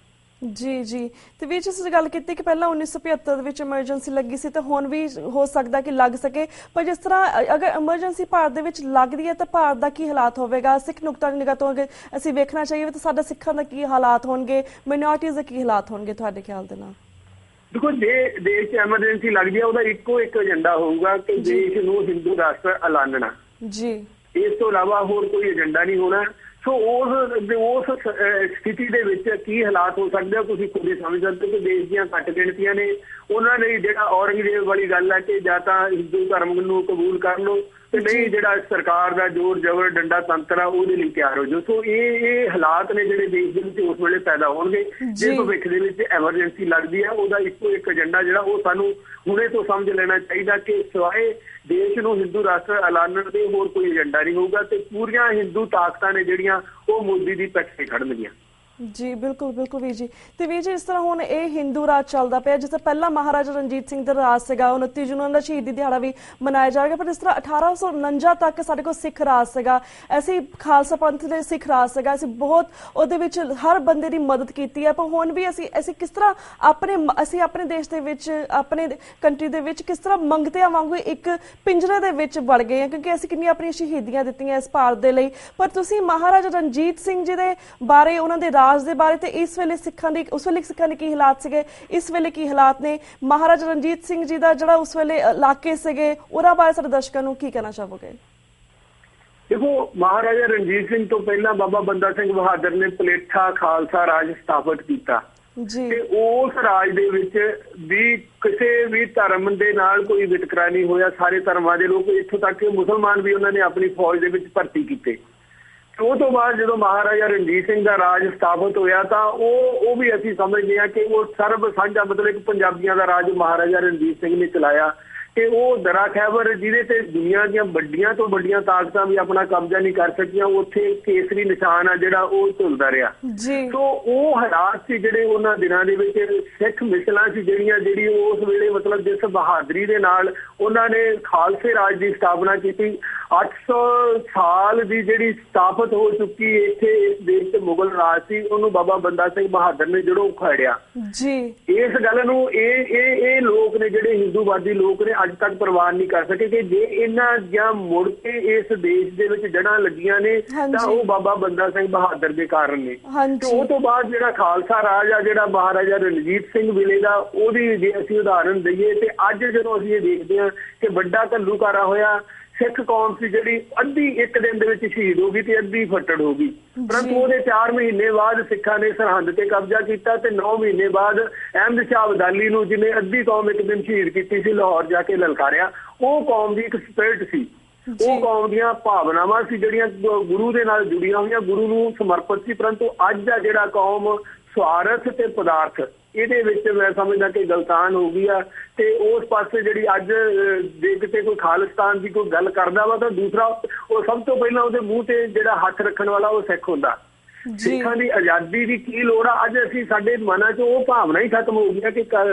ਜੀ ਜੀ। ਤੇ ਵੀਰ ਜੀ ਤੁਸੀਂ ਗੱਲ ਕੀਤੀ ਕਿ ਪਹਿਲਾਂ 1975 ਦੇ ਵਿੱਚ ਐਮਰਜੈਂਸੀ ਲੱਗੀ ਸੀ ਤੇ ਹੁਣ ਵੀ ਹੋ ਸਕਦਾ ਕਿ ਲੱਗ ਸਕੇ, ਪਰ ਜਿਸ ਤਰ੍ਹਾਂ ਅਗਰ ਐਮਰਜੈਂਸੀ ਭਾਰਤ ਦੇ ਵਿੱਚ ਲੱਗਦੀ ਹੈ ਤਾਂ ਭਾਰਤ ਦਾ ਕੀ ਹਾਲਾਤ ਹੋਵੇਗਾ? ਸਿੱਖ ਨੁਕਤਾ ਨਿਗਾਹ ਤੋਂ ਅਗਰ ਅਸੀਂ ਵੇਖਣਾ ਚਾਹੀਏ ਤਾਂ ਸਾਡਾ ਸਿੱਖਾਂ ਦਾ ਕੀ ਹਾਲਾਤ ਹੋਣਗੇ, ਮਾਈਨੋਰਟੀਜ਼ ਦੇ ਕੀ ਹਾਲਾਤ ਹੋਣਗੇ ਤੁਹਾਡੇ ਖਿਆਲ ਦੇ ਨਾਲ? ਦੇਖੋ, ਜੇ ਦੇਸ਼ 'ਚ ਐਮਰਜੈਂਸੀ ਲੱਗਦੀ ਹੈ ਉਹਦਾ ਇੱਕੋ ਇੱਕ ਏਜੰਡਾ ਹੋਊਗਾ ਕਿ ਦੇਸ਼ ਨੂੰ ਹਿੰਦੂ ਰਾਸ਼ਟਰ ਐਲਾਨਣਾ ਜੀ, ਇਸ ਤੋਂ ਇਲਾਵਾ ਹੋਰ ਕੋਈ ਏਜੰਡਾ ਨਹੀਂ ਹੋਣਾ। ਸੋ ਉਸ ਸਥਿਤੀ ਦੇ ਵਿੱਚ ਕੀ ਹਾਲਾਤ ਹੋ ਸਕਦੇ ਆ ਤੁਸੀਂ ਖੁਦ ਹੀ ਸਮਝ ਸਕਦੇ ਕਿ ਦੇਸ਼ ਦੀਆਂ ਘੱਟ ਗਿਣਤੀਆਂ ਨੇ। ਉਹਨਾਂ ਨੇ ਜਿਹੜਾ ਔਰੰਗਜ਼ੇਬ ਵਾਲੀ ਗੱਲ ਹੈ ਕਿ ਜਾਂ ਤਾਂ ਹਿੰਦੂ ਧਰਮ ਨੂੰ ਕਬੂਲ ਕਰ ਲਓ ਤੇ ਨਹੀਂ ਜਿਹੜਾ ਸਰਕਾਰ ਦਾ ਜ਼ੋਰ ਜ਼ਬਰ ਡੰਡਾ ਤੰਤਰ ਆ ਉਹਦੇ ਲਈ ਤਿਆਰ ਹੋ ਜਾਓ। ਸੋ ਇਹ ਹਾਲਾਤ ਨੇ ਜਿਹੜੇ ਦੇਸ਼ ਦੇ ਵਿੱਚ ਉਸ ਵੇਲੇ ਪੈਦਾ ਹੋਣਗੇ ਜੇ ਭਵਿੱਖ ਦੇ ਵਿੱਚ ਐਮਰਜੈਂਸੀ ਲੱਗਦੀ ਹੈ। ਉਹਦਾ ਇੱਕੋ ਇੱਕ ਏਜੰਡਾ ਜਿਹੜਾ ਉਹ ਸਾਨੂੰ ਹੁਣੇ ਤੋਂ ਸਮਝ ਲੈਣਾ ਚਾਹੀਦਾ ਕਿ ਸਿਵਾਏ ਦੇਸ਼ ਨੂੰ ਹਿੰਦੂ ਰਾਸ਼ਟਰ ਐਲਾਨਣ ਦੇ ਹੋਰ ਕੋਈ ਏਜੰਡਾ ਨਹੀਂ ਹੋਊਗਾ ਤੇ ਪੂਰੀਆਂ ਹਿੰਦੂ ਤਾਕਤਾਂ ਨੇ ਜਿਹੜੀਆਂ ਉਹ ਮੋਦੀ ਦੀ ਪਿੱਠ ਤੇ ਖੜਨਗੀਆਂ। ਜੀ ਬਿਲਕੁਲ ਬਿਲਕੁਲ ਵੀਰ ਜੀ। ਤੇ ਵੀਰ ਜੀ ਇਸ ਤਰ੍ਹਾਂ ਹੁਣ ਇਹ ਹਿੰਦੂ ਰਾਜ ਚੱਲਦਾ ਪਿਆ, ਜਿਸ ਤਰ੍ਹਾਂ ਪਹਿਲਾਂ ਮਹਾਰਾਜਾ ਰਣਜੀਤ ਸਿੰਘ ਦਾ ਰਾਜ ਸੀਗਾ, 29 ਜੂਨ ਦਾ ਸ਼ਹੀਦੀ ਦਿਹਾੜਾ ਵੀ ਮਨਾਇਆ ਜਾਏਗਾ, ਪਰ ਇਸ ਤਰ੍ਹਾਂ 1849 ਤੱਕ ਸਾਡੇ ਕੋਲ ਸਿੱਖ ਰਾਜ ਸੀਗਾ, ਅਸੀਂ ਖਾਲਸਾ ਪੰਥ ਦੇ ਸਿੱਖ ਰਾਜ ਸੀਗਾ, ਅਸੀਂ ਬਹੁਤ ਉਹਦੇ ਵਿੱਚ ਹਰ ਬੰਦੇ ਦੀ ਮਦਦ ਕੀਤੀ ਹੈ। ਪਰ ਹੁਣ ਵੀ ਅਸੀਂ ਕਿਸ ਤਰ੍ਹਾਂ ਆਪਣੇ ਦੇਸ਼ ਦੇ ਵਿੱਚ ਆਪਣੇ ਕੰਟਰੀ ਦੇ ਵਿੱਚ ਕਿਸ ਤਰ੍ਹਾਂ ਮੰਗਤਿਆਂ ਵਾਂਗੂ ਇੱਕ ਪਿੰਜਰੇ ਦੇ ਵਿੱਚ ਵੜ ਗਏ ਹਾਂ, ਕਿਉਂਕਿ ਅਸੀਂ ਕਿੰਨੀਆਂ ਆਪਣੀਆਂ ਸ਼ਹੀਦੀਆਂ ਦਿੱਤੀਆਂ ਇਸ ਭਾਰਤ ਦੇ ਲਈ। ਪਰ ਤੁਸੀਂ ਮਹਾਰਾਜਾ ਰਣਜੀਤ ਸਿੰਘ ਜੀ ਦੇ ਬਾਰੇ, ਉਹਨਾਂ ਦੇ ਰਾਜ ਦੇ ਬਾਰੇ ਤੇ ਇਸ ਵੇਲੇ ਸਿੱਖਾਂ ਦੇ ਕੀ ਹਾਲਾਤ ਸੀਗੇ, ਇਸ ਵੇਲੇ ਕੀ ਹਾਲਾਤ ਨੇ, ਮਹਾਰਾਜਾ ਰਣਜੀਤ ਸਿੰਘ ਜੀ ਦਾ ਜਿਹੜਾ ਉਸ ਵੇਲੇ ਇਲਾਕੇ ਸੀਗੇ, ਉਹਨਾਂ ਬਾਰੇ ਸਾਡੇ ਦਰਸ਼ਕਾਂ ਨੂੰ ਕੀ ਕਹਿਣਾ ਚਾਹੋਗੇ? ਦੇਖੋ, ਮਹਾਰਾਜਾ ਰਣਜੀਤ ਸਿੰਘ ਤੋਂ ਪਹਿਲਾਂ ਬਾਬਾ ਬੰਦਾ ਸਿੰਘ ਬਹਾਦਰ ਨੇ ਪਲੇਠਾ ਖਾਲਸਾ ਰਾਜ ਸਥਾਪਿਤ ਕੀਤਾ ਤੇ ਉਸ ਰਾਜ ਦੇ ਵਿੱਚ ਵੀ ਕਿਸੇ ਵੀ ਧਰਮ ਦੇ ਨਾਲ ਕੋਈ ਵਿਤਕਰਾ ਨਹੀਂ ਹੋਇਆ। ਸਾਰੇ ਧਰਮਾਂ ਦੇ ਲੋਕ, ਇੱਥੋਂ ਤੱਕ ਕਿ ਮੁਸਲਮਾਨ ਵੀ ਉਹਨਾਂ ਨੇ ਆਪਣੀ ਫੌਜ ਦੇ ਵਿੱਚ ਭਰਤੀ ਕੀਤੇ। ਉਹ ਤੋਂ ਬਾਅਦ ਜਦੋਂ ਮਹਾਰਾਜਾ ਰਣਜੀਤ ਸਿੰਘ ਦਾ ਰਾਜ ਸਥਾਪਿਤ ਹੋਇਆ ਤਾਂ ਉਹ ਵੀ ਅਸੀਂ ਸਮਝਦੇ ਹਾਂ ਕਿ ਉਹ ਸਰਬ ਸਾਂਝਾ, ਮਤਲਬ ਇੱਕ ਪੰਜਾਬੀਆਂ ਦਾ ਰਾਜ ਮਹਾਰਾਜਾ ਰਣਜੀਤ ਸਿੰਘ ਨੇ ਚਲਾਇਆ ਤੇ ਉਹ ਦਰਾ ਖੈਬਰ ਜਿਹਦੇ ਤੇ ਦੁਨੀਆ ਦੀਆਂ ਵੱਡੀਆਂ ਤੋਂ ਵੱਡੀਆਂ ਤਾਕਤਾਂ ਵੀ ਆਪਣਾ ਕਬਜ਼ਾ ਨਹੀਂ ਕਰ ਸਕੀਆਂ, ਉੱਥੇ ਕੇਸਰੀ ਨਿਸ਼ਾਨ ਆ ਜਿਹੜਾ ਉਹ ਝੁਲਦਾ ਰਿਹਾ। ਸੋ ਉਹ ਹਾਲਾਤ ਸੀ ਜਿਹੜੇ ਉਹਨਾਂ ਦਿਨਾਂ ਦੇ ਵਿੱਚ ਸਿੱਖ ਮਿਸਲਾਂ ਸੀ ਜਿਹੜੀ ਉਸ ਵੇਲੇ ਮਤਲਬ ਜਿਸ ਬਹਾਦਰੀ ਦੇ ਨਾਲ ਉਹਨਾਂ ਨੇ ਖਾਲਸੇ ਰਾਜ ਦੀ ਸਥਾਪਨਾ ਕੀਤੀ। 800 ਸਾਲ ਦੀ ਜਿਹੜੀ ਸਥਾਪਿਤ ਹੋ ਚੁੱਕੀ ਇੱਥੇ ਇਸ ਦੇਸ਼ ਤੇ ਮੁਗਲ ਰਾਜ ਸੀ, ਉਹਨੂੰ ਬਾਬਾ ਬੰਦਾ ਸਿੰਘ ਬਹਾਦਰ ਨੇ ਜੜੋਂ ਉਖਾੜਿਆ। ਇਸ ਗੱਲ ਨੂੰ ਇਹ ਲੋਕ ਨੇ ਜਿਹੜੇ ਹਿੰਦੂਵਾਦੀ ਲੋਕ ਨੇ ਅੱਜ ਤੱਕ ਪ੍ਰਵਾਨ ਨਹੀਂ ਕਰ ਸਕੇ ਕਿ ਜੇ ਇਹਨਾਂ ਦੀਆਂ ਮੁੜ ਕੇ ਇਸ ਦੇਸ਼ ਦੇ ਵਿੱਚ ਜੜ੍ਹਾਂ ਲੱਗੀਆਂ ਨੇ ਤਾਂ ਉਹ ਬਾਬਾ ਬੰਦਾ ਸਿੰਘ ਬਹਾਦਰ ਦੇ ਕਾਰਨ ਨੇ। ਤੇ ਉਹ ਤੋਂ ਬਾਅਦ ਜਿਹੜਾ ਖਾਲਸਾ ਰਾਜ ਆ ਜਿਹੜਾ ਮਹਾਰਾਜਾ ਰਣਜੀਤ ਸਿੰਘ ਵੇਲੇ ਦਾ, ਉਹਦੀ ਜੇ ਅਸੀਂ ਉਦਾਹਰਨ ਦਈਏ ਤੇ ਅੱਜ ਜਦੋਂ ਅਸੀਂ ਇਹ ਦੇਖਦੇ ਹਾਂ ਕਿ ਵੱਡਾ ਘੱਲੂਘਾਰਾ ਹੋਇਆ, ਸਿੱਖ ਕੌਮ ਸੀ ਜਿਹੜੀ ਅੱਧੀ ਇੱਕ ਦਿਨ ਦੇ ਵਿੱਚ ਸ਼ਹੀਦ ਹੋ ਗਈ ਤੇ ਅੱਧੀ ਫੱਟੜ ਹੋ ਗਈ। ਪਰੰਤੂ ਉਹਦੇ 4 ਮਹੀਨੇ ਬਾਅਦ ਸਿੱਖਾਂ ਨੇ ਸਰਹੰਦ ਤੇ ਕਬਜ਼ਾ ਕੀਤਾ ਤੇ 9 ਮਹੀਨੇ ਬਾਅਦ ਅਹਿਮਦ ਸ਼ਾਹ ਅਬਦਾਲੀ ਨੂੰ, ਜਿਹਨੇ ਅੱਧੀ ਕੌਮ ਇੱਕ ਦਿਨ ਸ਼ਹੀਦ ਕੀਤੀ ਸੀ, ਲਾਹੌਰ ਜਾ ਕੇ ਲਲਕਾਰਿਆ। ਉਹ ਕੌਮ ਦੀ ਇੱਕ ਸਪਿਰਿਟ ਸੀ, ਉਹ ਕੌਮ ਦੀਆਂ ਭਾਵਨਾਵਾਂ ਸੀ ਜਿਹੜੀਆਂ ਗੁਰੂ ਦੇ ਨਾਲ ਜੁੜੀਆਂ ਹੋਈਆਂ, ਗੁਰੂ ਨੂੰ ਸਮਰਪਿਤ ਸੀ। ਪਰੰਤੂ ਅੱਜ ਦਾ ਜਿਹੜਾ ਕੌਮ ਸਵਾਰਥ ਤੇ ਪਦਾਰਥ, ਇਹਦੇ ਵਿੱਚ ਮੈਂ ਸਮਝਦਾ ਕਿ ਗਲਤਾਨ ਹੋ ਗਈ ਆ ਤੇ ਉਸ ਪਾਸੇ ਜਿਹੜੀ ਅੱਜ ਜੇ ਕਿਤੇ ਕੋਈ ਖਾਲਿਸਤਾਨ ਦੀ ਕੋਈ ਗੱਲ ਕਰਦਾ ਵਾ ਤਾਂ ਦੂਸਰਾ ਉਹ ਸਭ ਤੋਂ ਪਹਿਲਾਂ ਉਹਦੇ ਮੂੰਹ ਤੇ ਜਿਹੜਾ ਹੱਥ ਰੱਖਣ ਵਾਲਾ ਉਹ ਸਿੱਖ ਹੁੰਦਾ। ਸਿੱਖਾਂ ਦੀ ਆਜ਼ਾਦੀ ਦੀ ਕੀ ਲੋੜ ਆ? ਅੱਜ ਅਸੀਂ ਸਾਡੇ ਮਨਾਂ 'ਚ ਉਹ ਭਾਵਨਾ ਹੀ ਖਤਮ ਹੋ ਗਈ ਕਿ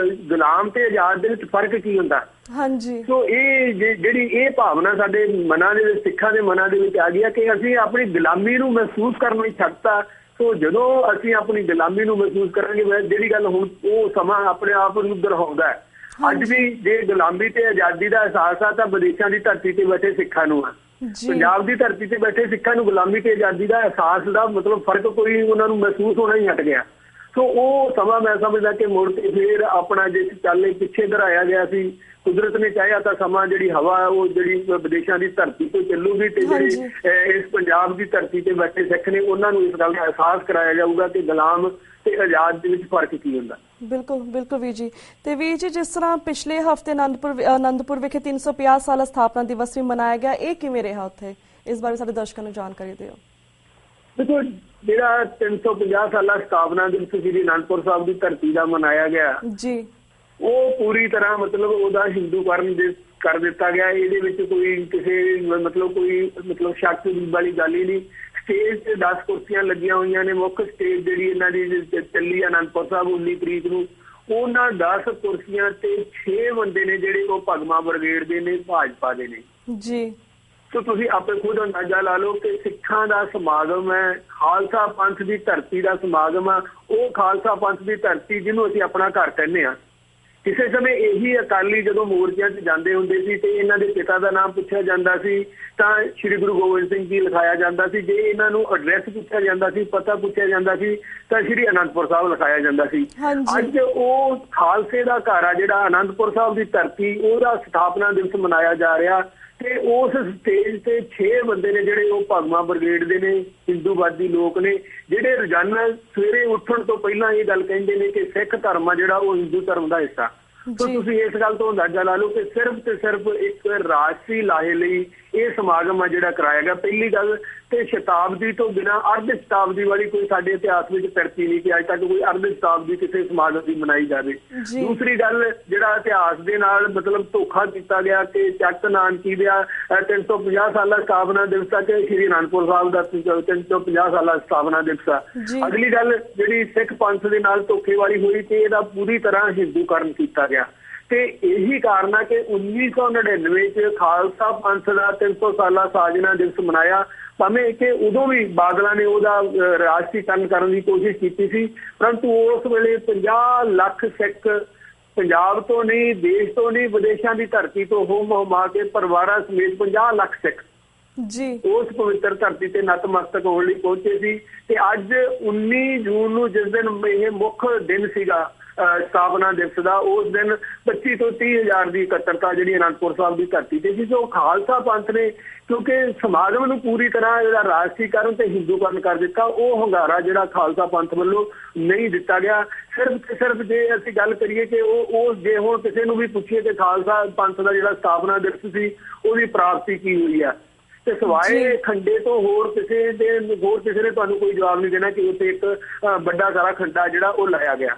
ਗੁਲਾਮ ਤੇ ਆਜ਼ਾਦ ਦੇ ਵਿੱਚ ਫਰਕ ਕੀ ਹੁੰਦਾ। ਸੋ ਇਹ ਜਿਹੜੀ ਇਹ ਭਾਵਨਾ ਸਾਡੇ ਮਨਾਂ ਦੇ ਵਿੱਚ, ਸਿੱਖਾਂ ਦੇ ਮਨਾਂ ਦੇ ਵਿੱਚ ਆ ਗਈ ਕਿ ਅਸੀਂ ਆਪਣੀ ਗੁਲਾਮੀ ਨੂੰ ਮਹਿਸੂਸ ਕਰਨਾ ਹੀ ਛੱਡਤਾ। ਸੋ ਜਦੋਂ ਅਸੀਂ ਆਪਣੀ ਗੁਲਾਮੀ ਨੂੰ ਮਹਿਸੂਸ ਕਰਾਂਗੇ, ਜਿਹੜੀ ਗੱਲ ਹੁਣ ਉਹ ਸਮਾਂ ਆਪਣੇ ਆਪ ਨੂੰ ਦੁਹਰਾਉਂਦਾ ਹੈ। ਅੱਜ ਵੀ ਜੇ ਗੁਲਾਮੀ ਤੇ ਆਜ਼ਾਦੀ ਦਾ ਅਹਿਸਾਸ ਆ ਤਾਂ ਵਿਦੇਸ਼ਾਂ ਦੀ ਧਰਤੀ ਤੇ ਬੈਠੇ ਸਿੱਖਾਂ ਨੂੰ ਆ, ਪੰਜਾਬ ਦੀ ਧਰਤੀ ਤੇ ਬੈਠੇ ਸਿੱਖਾਂ ਨੂੰ ਗੁਲਾਮੀ ਤੇ ਆਜ਼ਾਦੀ ਦਾ ਅਹਿਸਾਸ ਦਾ ਮਤਲਬ ਫਰਕ ਕੋਈ ਉਹਨਾਂ ਨੂੰ ਮਹਿਸੂਸ ਹੋਣਾ ਹੀ ਹਟ ਗਿਆ। ਸੋ ਉਹ ਸਮਾਂ ਮੈਂ ਸਮਝਦਾ ਕਿ ਮੁੜ ਕੇ ਫੇਰ ਆਪਣਾ ਜੇ ਚਾਲੇ ਪਿੱਛੇ ਦਰਾਇਆ ਗਿਆ ਸੀ। ਕੁਦਰਤ ਨੇ ਚਾਹਿਆ ਤਾਂ ਸਮਾਂ ਜਿਹੜੀ ਹਵਾ ਉਹ ਜਿਹੜੀ ਵਿਦੇਸ਼ਾਂ ਦੀ ਧਰਤੀ ਤੋਂ ਚੱਲੂਗੀ ਤੇ ਜਿਹੜੀ ਇਸ ਪੰਜਾਬ ਦੀ ਧਰਤੀ ਤੇ ਬੈਠੇ ਸਿੱਖ ਨੇ ਉਹਨਾਂ ਨੂੰ ਇਸ ਗੱਲ ਦਾ ਅਹਿਸਾਸ ਕਰਾਇਆ ਜਾਊਗਾ ਕਿ ਗੁਲਾਮ ਤੇ ਆਜ਼ਾਦ ਦੇ ਵਿੱਚ ਫਰਕ ਕੀ ਹੁੰਦਾ। ਬਿਲਕੁਲ ਵੀਰ ਜੀ। ਤੇ ਵੀਰ ਜੀ, ਜਿਸ ਤਰ੍ਹਾਂ ਪਿਛਲੇ ਹਫ਼ਤੇ ਅਨੰਦਪੁਰ ਵਿਖੇ 350 ਸਾਲਾ ਸਥਾਪਨਾ ਦਿਵਸ ਵੀ ਮਨਾਇਆ ਗਿਆ, ਇਹ ਕਿਵੇਂ ਰਿਹਾ ਉੱਥੇ? ਇਸ ਬਾਰੇ ਸਾਡੇ ਦਰਸ਼ਕਾਂ ਨੂੰ ਜਾਣਕਾਰੀ ਦਿਓ। ਦੇਖੋ, ਜਿਹੜਾ 350 ਸਾਲਾ ਸਥਾਪਨਾ ਦਿਵਸ ਸ੍ਰੀ ਅਨੰਦਪੁਰ ਸਾਹਿਬ ਦੀ ਧਰਤੀ ਦਾ ਮਨਾਇਆ ਗਿਆ ਜੀ, ਉਹ ਪੂਰੀ ਤਰ੍ਹਾਂ ਮਤਲਬ ਉਹਦਾ ਹਿੰਦੂਕਰਨ ਕਰ ਦਿੱਤਾ ਗਿਆ। ਇਹਦੇ ਵਿੱਚ ਕੋਈ ਕਿਸੇ ਮਤਲਬ ਸ਼ੱਕ ਵਾਲੀ ਗੱਲ ਹੀ ਨਹੀਂ। ਸਟੇਜ ਤੇ 10 ਕੁਰਸੀਆਂ ਲੱਗੀਆਂ ਹੋਈਆਂ ਨੇ। ਮੁੱਖ ਸਟੇਜ ਜਿਹੜੀ ਇਹਨਾਂ ਦੀ ਚੱਲੀ ਅਨੰਦਪੁਰ ਸਾਹਿਬ 19 ਤਰੀਕ ਨੂੰ, ਉਹਨਾਂ 10 ਕੁਰਸੀਆਂ ਤੇ 6 ਬੰਦੇ ਨੇ ਜਿਹੜੇ ਉਹ ਭਗਵਾਂ ਬ੍ਰਿਗੇਡ ਦੇ ਨੇ, ਭਾਜਪਾ ਦੇ ਨੇ ਜੀ। ਸੋ ਤੁਸੀਂ ਆਪੇ ਖੁਦ ਅੰਦਾਜ਼ਾ ਲਾ ਲਓ ਕਿ ਸਿੱਖਾਂ ਦਾ ਸਮਾਗਮ ਹੈ, ਖਾਲਸਾ ਪੰਥ ਦੀ ਧਰਤੀ ਦਾ ਸਮਾਗਮ ਆ। ਉਹ ਖਾਲਸਾ ਪੰਥ ਦੀ ਧਰਤੀ ਜਿਹਨੂੰ ਅਸੀਂ ਆਪਣਾ ਘਰ ਕਹਿੰਦੇ ਹਾਂ। ਕਿਸੇ ਸਮੇਂ ਇਹੀ ਅਕਾਲੀ ਜਦੋਂ ਮੋਰਚਿਆਂ 'ਚ ਜਾਂਦੇ ਹੁੰਦੇ ਸੀ ਤੇ ਇਹਨਾਂ ਦੇ ਪਿਤਾ ਦਾ ਨਾਮ ਪੁੱਛਿਆ ਜਾਂਦਾ ਸੀ ਤਾਂ ਸ਼੍ਰੀ ਗੁਰੂ ਗੋਬਿੰਦ ਸਿੰਘ ਜੀ ਲਿਖਾਇਆ ਜਾਂਦਾ ਸੀ। ਜੇ ਇਹਨਾਂ ਨੂੰ ਐਡਰੈਸ ਪੁੱਛਿਆ ਜਾਂਦਾ ਸੀ, ਪਤਾ ਪੁੱਛਿਆ ਜਾਂਦਾ ਸੀ ਤਾਂ ਸ਼੍ਰੀ ਅਨੰਦਪੁਰ ਸਾਹਿਬ ਲਿਖਾਇਆ ਜਾਂਦਾ ਸੀ। ਅੱਜ ਉਹ ਖਾਲਸੇ ਦਾ ਘਰ ਆ ਜਿਹੜਾ ਅਨੰਦਪੁਰ ਸਾਹਿਬ ਦੀ ਧਰਤੀ, ਉਹਦਾ ਸਥਾਪਨਾ ਦਿਵਸ ਮਨਾਇਆ ਜਾ ਰਿਹਾ ਤੇ ਉਸ ਸਟੇਜ ਤੇ 6 ਬੰਦੇ ਨੇ ਜਿਹੜੇ ਉਹ ਭਗਵਾਂ ਬ੍ਰਿਗੇਡ ਦੇ ਨੇ, ਹਿੰਦੂਵਾਦੀ ਲੋਕ ਨੇ, ਜਿਹੜੇ ਰੋਜ਼ਾਨਾ ਸਵੇਰੇ ਉੱਠਣ ਤੋਂ ਪਹਿਲਾਂ ਇਹ ਗੱਲ ਕਹਿੰਦੇ ਨੇ ਕਿ ਸਿੱਖ ਧਰਮ ਆ ਜਿਹੜਾ ਉਹ ਹਿੰਦੂ ਧਰਮ ਦਾ ਹਿੱਸਾ। ਸੋ ਤੁਸੀਂ ਇਸ ਗੱਲ ਤੋਂ ਅੰਦਾਜ਼ਾ ਲਾ ਲਓ ਕਿ ਸਿਰਫ ਤੇ ਸਿਰਫ ਇੱਕ ਰਾਜਸੀ ਲਾਹੇ ਲਈ ਇਹ ਸਮਾਗਮ ਆ ਜਿਹੜਾ ਕਰਾਇਆ ਗਿਆ। ਪਹਿਲੀ ਗੱਲ ਤੇ ਸ਼ਤਾਬਦੀ ਤੋਂ ਬਿਨਾਂ ਅਰਧ ਸ਼ਤਾਬਦੀ ਵਾਲੀ ਕੋਈ ਸਾਡੇ ਇਤਿਹਾਸ ਵਿੱਚ ਧਰਤੀ ਨਹੀਂ ਕਿ ਅੱਜ ਤੱਕ ਕੋਈ ਅਰਧ ਸ਼ਤਾਬਦੀ ਕਿਸੇ ਸਮਾਗਮ ਦੀ ਮਨਾਈ ਜਾਵੇ। ਦੂਸਰੀ ਗੱਲ, ਜਿਹੜਾ ਇਤਿਹਾਸ ਦੇ ਨਾਲ ਮਤਲਬ ਧੋਖਾ ਕੀਤਾ ਗਿਆ ਕਿ ਚੱਕ ਨਾਨਕੀ ਦਾ 350 ਸਾਲਾ ਸਥਾਪਨਾ ਦਿਵਸ ਆ ਕਿ ਸ਼੍ਰੀ ਅਨੰਦਪੁਰ ਸਾਹਿਬ ਦਾ 350 ਸਾਲਾ ਸਥਾਪਨਾ ਦਿਵਸ ਆ। ਅਗਲੀ ਗੱਲ ਜਿਹੜੀ ਸਿੱਖ ਪੰਥ ਦੇ ਨਾਲ ਧੋਖੇਵਾਰੀ ਹੋਈ ਤੇ ਇਹਦਾ ਪੂਰੀ ਤਰ੍ਹਾਂ ਹਿੰਦੂਕਰਨ ਕੀਤਾ ਗਿਆ। ਤੇ ਇਹੀ ਕਾਰਨ ਹੈ ਕਿ 1999 ਚ ਖਾਲਸਾ ਪੰਥ ਦਾ 300 ਸਾਲਾ ਸਾਜਨਾ ਦਿਵਸ ਮਨਾਇਆ, ਭਾਵੇਂ ਕਿ ਉਦੋਂ ਵੀ ਬਾਦਲਾਂ ਨੇ ਉਹਦਾ ਰਾਜਸੀਕਰਨ ਕਰਨ ਦੀ ਕੋਸ਼ਿਸ਼ ਕੀਤੀ ਸੀ, ਪਰੰਤੂ ਉਸ ਵੇਲੇ 50 ਲੱਖ ਸਿੱਖ ਪੰਜਾਬ ਤੋਂ ਨਹੀਂ, ਦੇਸ਼ ਤੋਂ ਨਹੀਂ, ਵਿਦੇਸ਼ਾਂ ਦੀ ਧਰਤੀ ਤੋਂ ਹੁਮਾ ਕੇ ਪਰਿਵਾਰਾਂ ਸਮੇਤ 50 ਲੱਖ ਸਿੱਖ ਉਸ ਪਵਿੱਤਰ ਧਰਤੀ ਤੇ ਨਤਮਸਤਕ ਹੋਣ ਲਈ ਪਹੁੰਚੇ ਸੀ। ਤੇ ਅੱਜ 19 ਜੂਨ ਨੂੰ ਜਿਸ ਦਿਨ ਇਹ ਮੁੱਖ ਦਿਨ ਸੀਗਾ ਸਥਾਪਨਾ ਦਿਵਸ ਦਾ, ਉਸ ਦਿਨ 25 ਤੋਂ 30 ਹਜ਼ਾਰ ਦੀ ਇਕੱਤਰਤਾ ਜਿਹੜੀ ਅਨੰਦਪੁਰ ਸਾਹਿਬ ਦੀ ਧਰਤੀ ਤੇ ਸੀ। ਜੋ ਖਾਲਸਾ ਪੰਥ ਨੇ ਕਿਉਂਕਿ ਸਮਾਗਮ ਨੂੰ ਪੂਰੀ ਤਰ੍ਹਾਂ ਜਿਹੜਾ ਰਾਜਸੀਕਰਨ ਤੇ ਹਿੰਦੂਕਰਨ ਕਰ ਦਿੱਤਾ, ਉਹ ਹੁੰਗਾਰਾ ਜਿਹੜਾ ਖਾਲਸਾ ਪੰਥ ਵੱਲੋਂ ਨਹੀਂ ਦਿੱਤਾ ਗਿਆ। ਸਿਰਫ ਤੇ ਸਿਰਫ ਜੇ ਅਸੀਂ ਗੱਲ ਕਰੀਏ ਕਿ ਉਹ ਜੇ ਹੁਣ ਕਿਸੇ ਨੂੰ ਵੀ ਪੁੱਛੀਏ ਕਿ ਖਾਲਸਾ ਪੰਥ ਦਾ ਜਿਹੜਾ ਸਥਾਪਨਾ ਦਿਵਸ ਸੀ ਉਹਦੀ ਪ੍ਰਾਪਤੀ ਕੀ ਹੋਈ ਆ, ਤੇ ਸਵਾਏ ਖੰਡੇ ਤੋਂ ਹੋਰ ਕਿਸੇ ਨੇ ਤੁਹਾਨੂੰ ਕੋਈ ਜਵਾਬ ਨਹੀਂ ਦੇਣਾ ਕਿ ਉੱਥੇ ਇੱਕ ਵੱਡਾ ਸਾਰਾ ਖੰਡਾ ਜਿਹੜਾ ਉਹ ਲਾਇਆ ਗਿਆ।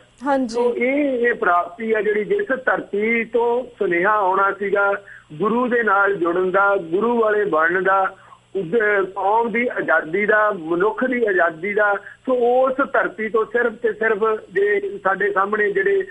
ਸੋ ਇਹ ਪ੍ਰਾਪਤੀ ਆ ਜਿਹੜੀ ਜਿਸ ਧਰਤੀ ਤੋਂ ਸੁਨੇਹਾ ਆਉਣਾ ਸੀਗਾ ਗੁਰੂ ਦੇ ਨਾਲ ਜੁੜਨ ਦਾ, ਗੁਰੂ ਵਾਲੇ ਬਣਨ ਦਾ, ਕੌਮ ਦੀ ਆਜ਼ਾਦੀ ਦਾ, ਮਨੁੱਖ ਦੀ ਆਜ਼ਾਦੀ ਦਾ। ਸੋ ਉਸ ਧਰਤੀ ਤੋਂ ਸਿਰਫ ਤੇ ਸਿਰਫ ਜੇ ਸਾਡੇ ਸਾਹਮਣੇ ਜਿਹੜੇ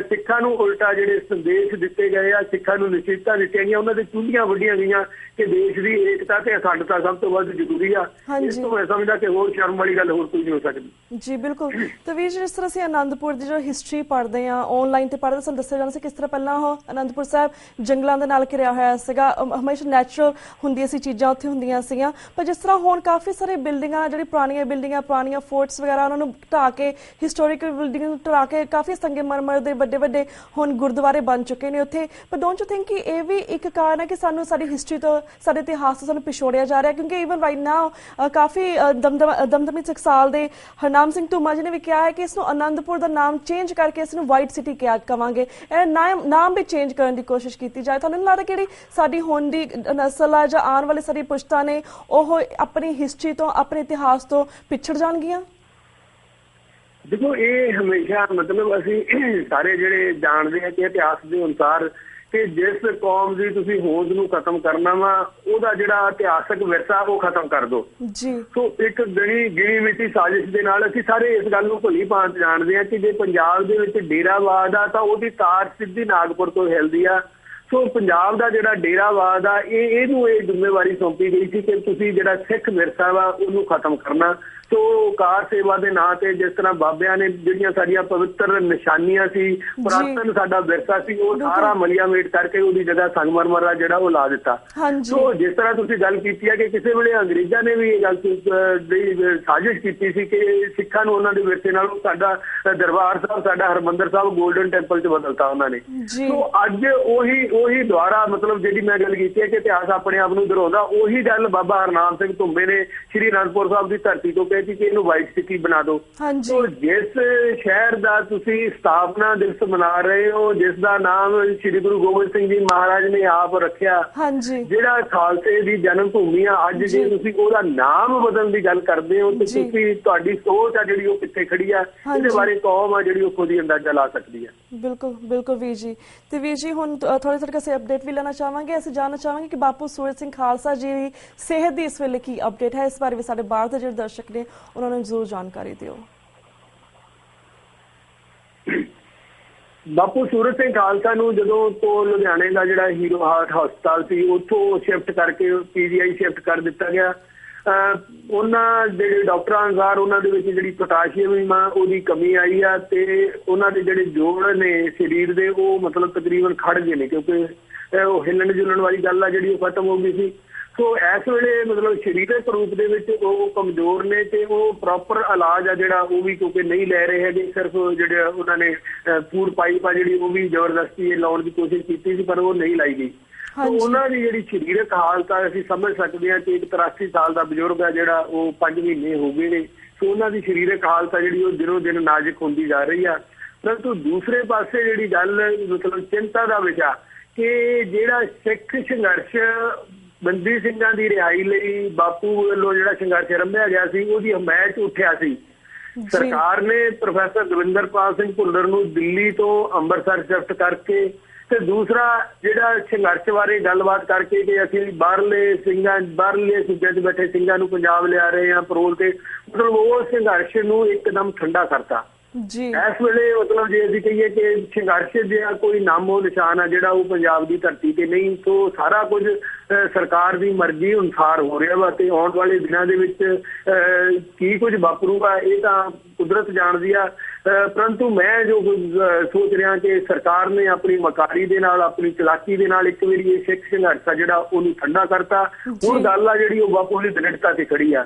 ਸਿੱਖਾਂ ਨੂੰ ਉਲਟਾ ਜਿਹੜੇ ਸੰਦੇਸ਼ ਦਿੱਤੇ ਗਏ ਆ, ਸਿੱਖਾਂ ਨੂੰ ਨਿਸ਼ਚਿਤਤਾ ਦਿੱਤੀਆਂ ਗਈਆਂ, ਉਹਨਾਂ ਦੇ ਚੁੱਲੀਆਂ ਵੱਡੀਆਂ ਗਈਆਂ ਕਿ ਦੇਸ਼ ਦੀ ਏਕਤਾ ਤੇ ਅਖੰਡਤਾ ਸਭ ਤੋਂ ਵੱਧ ਜ਼ਰੂਰੀ ਆ। ਇਸ ਤੋਂ ਮੈਂ ਸਮਝਦਾ ਕਿ ਹੋਰ ਸ਼ਰਮ ਵਾਲੀ ਗੱਲ ਹੋਰ ਕੋਈ ਨਹੀਂ ਹੋ ਸਕਦੀ। ਜੀ ਬਿਲਕੁਲ। ਤੇ ਵੀਰ, ਜਿਸ ਤਰ੍ਹਾਂ ਅਸੀਂ ਅਨੰਦਪੁਰ ਦੀ ਜੋ ਹਿਸਟਰੀ ਪੜ੍ਹਦੇ ਹਾਂ, ਆਨਲਾਈਨ ਤੇ ਪੜ੍ਹਦੇ, ਸਾਨੂੰ ਦੱਸਿਆ ਜਾਂਦਾ ਸੀ ਕਿਸ ਤਰ੍ਹਾਂ ਪਹਿਲਾਂ ਉਹ ਅਨੰਦਪੁਰ ਸਾਹਿਬ ਜੰਗਲਾਂ ਦੇ ਨਾਲ ਘਿਰਿਆ ਹੋਇਆ ਸੀਗਾ, ਹਮੇਸ਼ਾ ਨੈਚੁਰਲ ਹੁੰਦੀਆਂ ਸੀ ਚੀਜ਼ਾਂ ਉੱਥੇ ਹੁੰਦੀਆਂ ਸੀਗੀਆਂ। ਪਰ ਜਿਸ ਤਰ੍ਹਾਂ ਹੁਣ ਕਾਫੀ ਸਾਰੇ ਬਿਲਡਿੰਗਾਂ, ਜਿਹੜੀ ਪੁਰਾਣੀਆਂ ਬਿਲਡਿੰਗਾਂ, ਪੁਰਾਣੀਆਂ ਫੋਰਟਸ ਵਗੈਰਾ, ਉਹਨਾਂ ਨੂੰ ਢਾਹ ਕੇ, ਹਿਸਟੋਰੀਕਲ ਬਿਲਡਿੰਗ ਨੂੰ ਢਾਹ ਕੇ ਕਾਫੀ ਸੰਗਮਰਮਰ ਦੇ ਵੱਡੇ ਵੱਡੇ ਹੁਣ ਗੁਰਦੁਆਰੇ ਬਣ ਚੁੱਕੇ ਨੇ ਉੱਥੇ। ਪਰ ਡੋਂਟ ਯੂ ਥਿੰਕ ਕਿ ਇਹ ਵੀ ਇੱਕ ਕਾਰਨ ਹੈ ਕਿ ਸਾਨੂੰ ਸਾਡੀ ਹਿਸਟਰੀ ਤੋਂ, ਸਾਡੇ ਇਤਿਹਾਸ ਤੋਂ ਸਾਨੂੰ ਪਿਛੋੜਿਆ ਜਾ ਰਿਹਾ? ਕਿਉਂਕਿ ਈਵਨ ਰਾਈਟ ਨਾਓ ਕਾਫੀ ਦਮਦਮੀ ਟਕਸਾਲ ਦੇ ਹਰਨਾਮ ਸਿੰਘ ਧੂਮਾ ਜੀ ਨੇ ਵੀ ਕਿਹਾ ਹੈ ਕਿ ਇਸ ਨੂੰ ਆਨੰਦਪੁਰ ਦਾ ਨਾਮ ਚੇਂਜ ਕਰਕੇ ਇਸ ਨੂੰ ਵਾਈਟ ਸਿਟੀ ਕਿਹਾ ਕਵਾਂਗੇ, ਇਹ ਨਾਮ ਵੀ ਚੇਂਜ ਕਰਨ ਦੀ ਕੋਸ਼ਿਸ਼ ਕੀਤੀ ਜਾਏ। ਤੁਹਾਨੂੰ ਨਹੀਂ ਲੱਗਦਾ ਕਿਹੜੀ ਸਾਡੀ ਹੁਣ ਦੀ ਨਸਲ ਆ ਜਾਂ ਆਉਣ ਵਾਲੀ ਸਾਡੀ ਪੁਸ਼ਤਾਂ ਨੇ ਉਹ ਆਪਣੀ ਹਿਸਟਰੀ ਤੋਂ, ਆਪਣੇ ਇਤਿਹਾਸ ਤੋਂ ਪਿਛੜ ਜਾਣਗੀਆਂ? ਦੇਖੋ, ਇਹ ਹਮੇਸ਼ਾ ਮਤਲਬ ਅਸੀਂ ਸਾਰੇ ਜਿਹੜੇ ਜਾਣਦੇ ਹਾਂ ਕਿ ਇਤਿਹਾਸ ਦੇ ਅਨੁਸਾਰ ਕਿ ਜਿਸ ਕੌਮ ਦੀ ਤੁਸੀਂ ਹੋਂਦ ਨੂੰ ਖਤਮ ਕਰਨਾ ਵਾ, ਉਹਦਾ ਜਿਹੜਾ ਇਤਿਹਾਸਕ ਵਿਰਸਾ ਉਹ ਖਤਮ ਕਰ ਦੋ। ਸੋ ਇੱਕ ਗਿਣੀ ਮਿੱਟੀ ਸਾਜ਼ਿਸ਼ ਦੇ ਨਾਲ ਅਸੀਂ ਸਾਰੇ ਇਸ ਗੱਲ ਨੂੰ ਭਲੀ ਭਾਂਤ ਜਾਣਦੇ ਹਾਂ ਕਿ ਜੇ ਪੰਜਾਬ ਦੇ ਵਿੱਚ ਡੇਰਾਵਾਦ ਆ ਤਾਂ ਉਹਦੀ ਤਾਰ ਸਿੱਧੀ ਨਾਗਪੁਰ ਤੋਂ ਹਿਲਦੀ ਆ। ਸੋ ਪੰਜਾਬ ਦਾ ਜਿਹੜਾ ਡੇਰਾਵਾਦ ਆ ਇਹਨੂੰ ਇਹ ਜ਼ਿੰਮੇਵਾਰੀ ਸੌਂਪੀ ਗਈ ਸੀ ਕਿ ਤੁਸੀਂ ਜਿਹੜਾ ਸਿੱਖ ਵਿਰਸਾ ਵਾ ਉਹਨੂੰ ਖਤਮ ਕਰਨਾ। ਸੋ ਕਾਰ ਸੇਵਾ ਦੇ ਨਾਂ ਤੇ ਜਿਸ ਤਰ੍ਹਾਂ ਬਾਬਿਆਂ ਨੇ ਜਿਹੜੀਆਂ ਸਾਡੀਆਂ ਪਵਿੱਤਰ ਨਿਸ਼ਾਨੀਆਂ ਸੀ, ਪੁਰਾਤਨ ਸਾਡਾ ਵਿਰਸਾ ਸੀ, ਉਹ ਸਾਰਾ ਮਲੀਆਮੇਟ ਕਰਕੇ ਉਹਦੀ ਜਗ੍ਹਾ ਸੰਗਮਰਮਰ ਆ ਜਿਹੜਾ ਉਹ ਲਾ ਦਿੱਤਾ। ਸੋ ਜਿਸ ਤਰ੍ਹਾਂ ਤੁਸੀਂ ਗੱਲ ਕੀਤੀ ਹੈ ਕਿ ਕਿਸੇ ਵੇਲੇ ਅੰਗਰੇਜ਼ਾਂ ਨੇ ਵੀ ਇਹ ਗੱਲ ਦੀ ਸਾਜ਼ਿਸ਼ ਕੀਤੀ ਸੀ ਕਿ ਸਿੱਖਾਂ ਨੂੰ ਉਹਨਾਂ ਦੇ ਵਿਰਸੇ ਨਾਲ ਸਾਡਾ ਦਰਬਾਰ ਸਾਹਿਬ, ਸਾਡਾ ਹਰਮੰਦਰ ਸਾਹਿਬ ਗੋਲਡਨ ਟੈਂਪਲ 'ਚ ਬਦਲਤਾ ਉਹਨਾਂ ਨੇ। ਸੋ ਅੱਜ ਉਹੀ ਦੁਆਰਾ ਮਤਲਬ ਜਿਹੜੀ ਮੈਂ ਗੱਲ ਕੀਤੀ ਹੈ ਕਿ ਇਤਿਹਾਸ ਆਪਣੇ ਆਪ ਨੂੰ ਦੁਹਰਾਉਂਦਾ, ਉਹੀ ਗੱਲ ਬਾਬਾ ਹਰਨਾਮ ਸਿੰਘ ਧੁੰਮੇ ਨੇ ਸ਼੍ਰੀ ਅਨੰਦਪੁਰ ਸਾਹਿਬ ਦੀ ਧਰਤੀ ਤੋਂ ਕਿ ਇਹਨੂੰ ਵਾਈਟ ਸਿਟੀ ਬਣਾ ਦਿਓ। ਸੋ ਜਿਸ ਸ਼ਹਿਰ ਦਾ ਤੁਸੀਂ ਸਥਾਪਨਾ ਦਿਵਸ ਮਨਾ ਰਹੇ ਹੋ, ਜਿਸ ਦਾ ਨਾਮ ਸ਼੍ਰੀ ਗੁਰੂ ਗੋਬਿੰਦ ਸਿੰਘ ਜੀ ਮਹਾਰਾਜ ਨੇ ਆਪ ਰੱਖਿਆ, ਜਿਹੜਾ ਖਾਲਸੇ ਦੀ ਜਨਮ ਭੂਮੀ ਆ, ਅੱਜ ਜੇ ਤੁਸੀਂ ਉਹਦਾ ਨਾਮ ਬਦਲਣ ਦੀ ਗੱਲ ਕਰਦੇ ਹੋ ਤੇ ਤੁਸੀਂ, ਤੁਹਾਡੀ ਸੋਚ ਆ ਜਿਹੜੀ ਉਹ ਕਿੱਥੇ ਖੜੀ ਆ, ਇਹਦੇ ਬਾਰੇ ਕੌਮ ਆ ਜਿਹੜੀ ਉਹ ਖੁਦ ਹੀ ਅੰਦਾਜ਼ਾ ਲਾ ਸਕਦੀ ਹੈ। ਬਿਲਕੁਲ ਬਿਲਕੁਲ ਵੀਰ ਜੀ। ਤੇ ਵੀਰ ਜੀ, ਹੁਣ ਥੋੜੇ ਅਸੀਂ ਅਪਡੇਟ ਵੀ ਲੈਣਾ ਚਾਹਾਂਗੇ। ਅਸੀਂ ਜਾਣਨਾ ਚਾਹਾਂਗੇ ਕਿ ਬਾਪੂ ਸੂਰਜ ਸਿੰਘ ਖਾਲਸਾ ਜੀ ਦੀ ਸਿਹਤ ਦੀ ਇਸ ਵੇਲੇ ਕੀ ਅਪਡੇਟ ਹੈ, ਇਸ ਬਾਰੇ ਵੀ ਸਾਡੇ ਬਾਹਰ ਦੇ ਜਿਹੜੇ ਦਰਸ਼ਕ ਨੇ ਉਹਨਾਂ ਨੂੰ ਜ਼ਰੂਰ ਜਾਣਕਾਰੀ ਦਿਓ। ਬਾਪੂ ਸੂਰਜ ਸਿੰਘ ਖਾਲਸਾ ਨੂੰ ਜਦੋਂ ਤੋਂ ਲੁਧਿਆਣੇ ਦਾ ਜਿਹੜਾ ਹੀਰੋ ਹਾਰਟ ਹਸਪਤਾਲ ਸੀ ਉੱਥੋਂ ਸ਼ਿਫਟ ਕਰਕੇ PGI ਸ਼ਿਫਟ ਕਰ ਦਿੱਤਾ ਗਿਆ। ਉਹਨਾਂ ਜਿਹੜੇ ਡਾਕਟਰਾਂ ਅਨੁਸਾਰ ਉਹਨਾਂ ਦੇ ਵਿੱਚ ਜਿਹੜੀ ਪੋਟਾਸ਼ੀਅਮ ਆ ਉਹਦੀ ਕਮੀ ਆਈ ਆ ਤੇ ਉਹਨਾਂ ਦੇ ਜਿਹੜੇ ਜੋੜ ਨੇ ਸਰੀਰ ਦੇ ਉਹ ਮਤਲਬ ਤਕਰੀਬਨ ਖੜ ਗਏ ਨੇ, ਕਿਉਂਕਿ ਉਹ ਹਿੱਲਣ ਜੁਲਣ ਵਾਲੀ ਗੱਲ ਆ ਜਿਹੜੀ ਉਹ ਖਤਮ ਹੋ ਗਈ ਸੀ। ਸੋ ਇਸ ਵੇਲੇ ਮਤਲਬ ਸਰੀਰਕ ਰੂਪ ਦੇ ਵਿੱਚ ਉਹ ਕਮਜ਼ੋਰ ਨੇ ਤੇ ਉਹ ਪ੍ਰੋਪਰ ਇਲਾਜ ਆ ਜਿਹੜਾ ਉਹ ਵੀ ਕਿਉਂਕਿ ਨਹੀਂ ਲੈ ਰਹੇ ਹੈਗੇ। ਸਿਰਫ ਜਿਹੜੇ ਉਹਨਾਂ ਨੇ ਫੂਡ ਪਾਈਪ ਆ ਜਿਹੜੀ ਉਹ ਵੀ ਜ਼ਬਰਦਸਤੀ ਲਾਉਣ ਦੀ ਕੋਸ਼ਿਸ਼ ਕੀਤੀ ਸੀ ਪਰ ਉਹ ਨਹੀਂ ਲਾਈ ਗਈ। ਉਹਨਾਂ ਦੀ ਜਿਹੜੀ ਸਰੀਰਕ ਹਾਲਤ ਆ ਅਸੀਂ ਸਮਝ ਸਕਦੇ ਹਾਂ ਕਿ ਇੱਕ 83 ਸਾਲ ਦਾ ਬਜ਼ੁਰਗ ਆ ਜਿਹੜਾ ਉਹ 5 ਮਹੀਨੇ ਹੋ ਗਏ ਨੇ। ਸੋ ਉਹਨਾਂ ਦੀ ਸਰੀਰਕ ਹਾਲਤ ਆ ਜਿਹੜੀ ਉਹ ਦਿਨੋਂ ਦਿਨ ਨਾਜ਼ੁਕ ਹੁੰਦੀ ਜਾ ਰਹੀ ਆ। ਪਰੰਤੂ ਦੂਸਰੇ ਪਾਸੇ ਜਿਹੜੀ ਗੱਲ ਮਤਲਬ ਚਿੰਤਾ ਦਾ ਵਿਸ਼ਾ ਕਿ ਜਿਹੜਾ ਸਿੱਖ ਸੰਘਰਸ਼ ਬੰਦੀ ਸਿੰਘਾਂ ਦੀ ਰਿਹਾਈ ਲਈ ਬਾਪੂ ਵੱਲੋਂ ਜਿਹੜਾ ਸੰਘਰਸ਼ ਰੰਭਿਆ ਗਿਆ ਸੀ ਉਹਦੀ ਹਮਾਇਤ ਉੱਠਿਆ ਸੀ। ਸਰਕਾਰ ਨੇ ਪ੍ਰੋਫੈਸਰ ਦਵਿੰਦਰਪਾਲ ਸਿੰਘ ਭੁੱਲਰ ਨੂੰ ਦਿੱਲੀ ਤੋਂ ਅੰਮ੍ਰਿਤਸਰ ਸ਼ਿਫਟ ਕਰਕੇ ਤੇ ਦੂਸਰਾ ਜਿਹੜਾ ਸੰਘਰਸ਼ ਬਾਰੇ ਗੱਲਬਾਤ ਕਰਕੇ ਕਿ ਅਸੀਂ ਬਾਹਰਲੇ ਸੂਬਿਆਂ 'ਚ ਬੈਠੇ ਸਿੰਘਾਂ ਨੂੰ ਪੰਜਾਬ ਲਿਆ ਰਹੇ ਹਾਂ ਪਰੋਲ ਤੇ, ਮਤਲਬ ਉਹ ਸੰਘਰਸ਼ ਨੂੰ ਇੱਕਦਮ ਠੰਡਾ ਕਰਤਾ। ਇਸ ਵੇਲੇ ਮਤਲਬ ਜੇ ਅਸੀਂ ਕਹੀਏ ਕਿ ਸੰਘਰਸ਼ ਦਾ ਕੋਈ ਨਾਮੋ ਨਿਸ਼ਾਨ ਆ ਜਿਹੜਾ ਉਹ ਪੰਜਾਬ ਦੀ ਧਰਤੀ ਤੇ ਨਹੀਂ। ਸੋ ਸਾਰਾ ਕੁਝ ਸਰਕਾਰ ਦੀ ਮਰਜ਼ੀ ਅਨੁਸਾਰ ਹੋ ਰਿਹਾ ਵਾ ਤੇ ਆਉਣ ਵਾਲੇ ਦਿਨਾਂ ਦੇ ਵਿੱਚ ਕੀ ਕੁਝ ਵਾਪਰੂਗਾ ਇਹ ਤਾਂ ਕੁਦਰਤ ਜਾਣਦੀ ਆ। ਪਰੰਤੂ ਮੈਂ ਜੋ ਸੋਚ ਰਿਹਾ ਕਿ ਸਰਕਾਰ ਨੇ ਆਪਣੀ ਮਕਾਰੀ ਦੇ ਨਾਲ ਆਪਣੀ ਚਲਾਕੀ ਦੇ ਨਾਲ ਇੱਕ ਵਾਰੀ ਇਹ ਸਿੱਖ ਸੰਘਰਸ਼ ਆ ਜਿਹੜਾ ਉਹਨੂੰ ਠੰਡਾ ਕਰਤਾ। ਹੁਣ ਗੱਲ ਆ ਜਿਹੜੀ ਉਹ ਬਾਪੂ ਦੀ ਦ੍ਰਿੜਤਾ ਤੇ ਖੜੀ ਆ।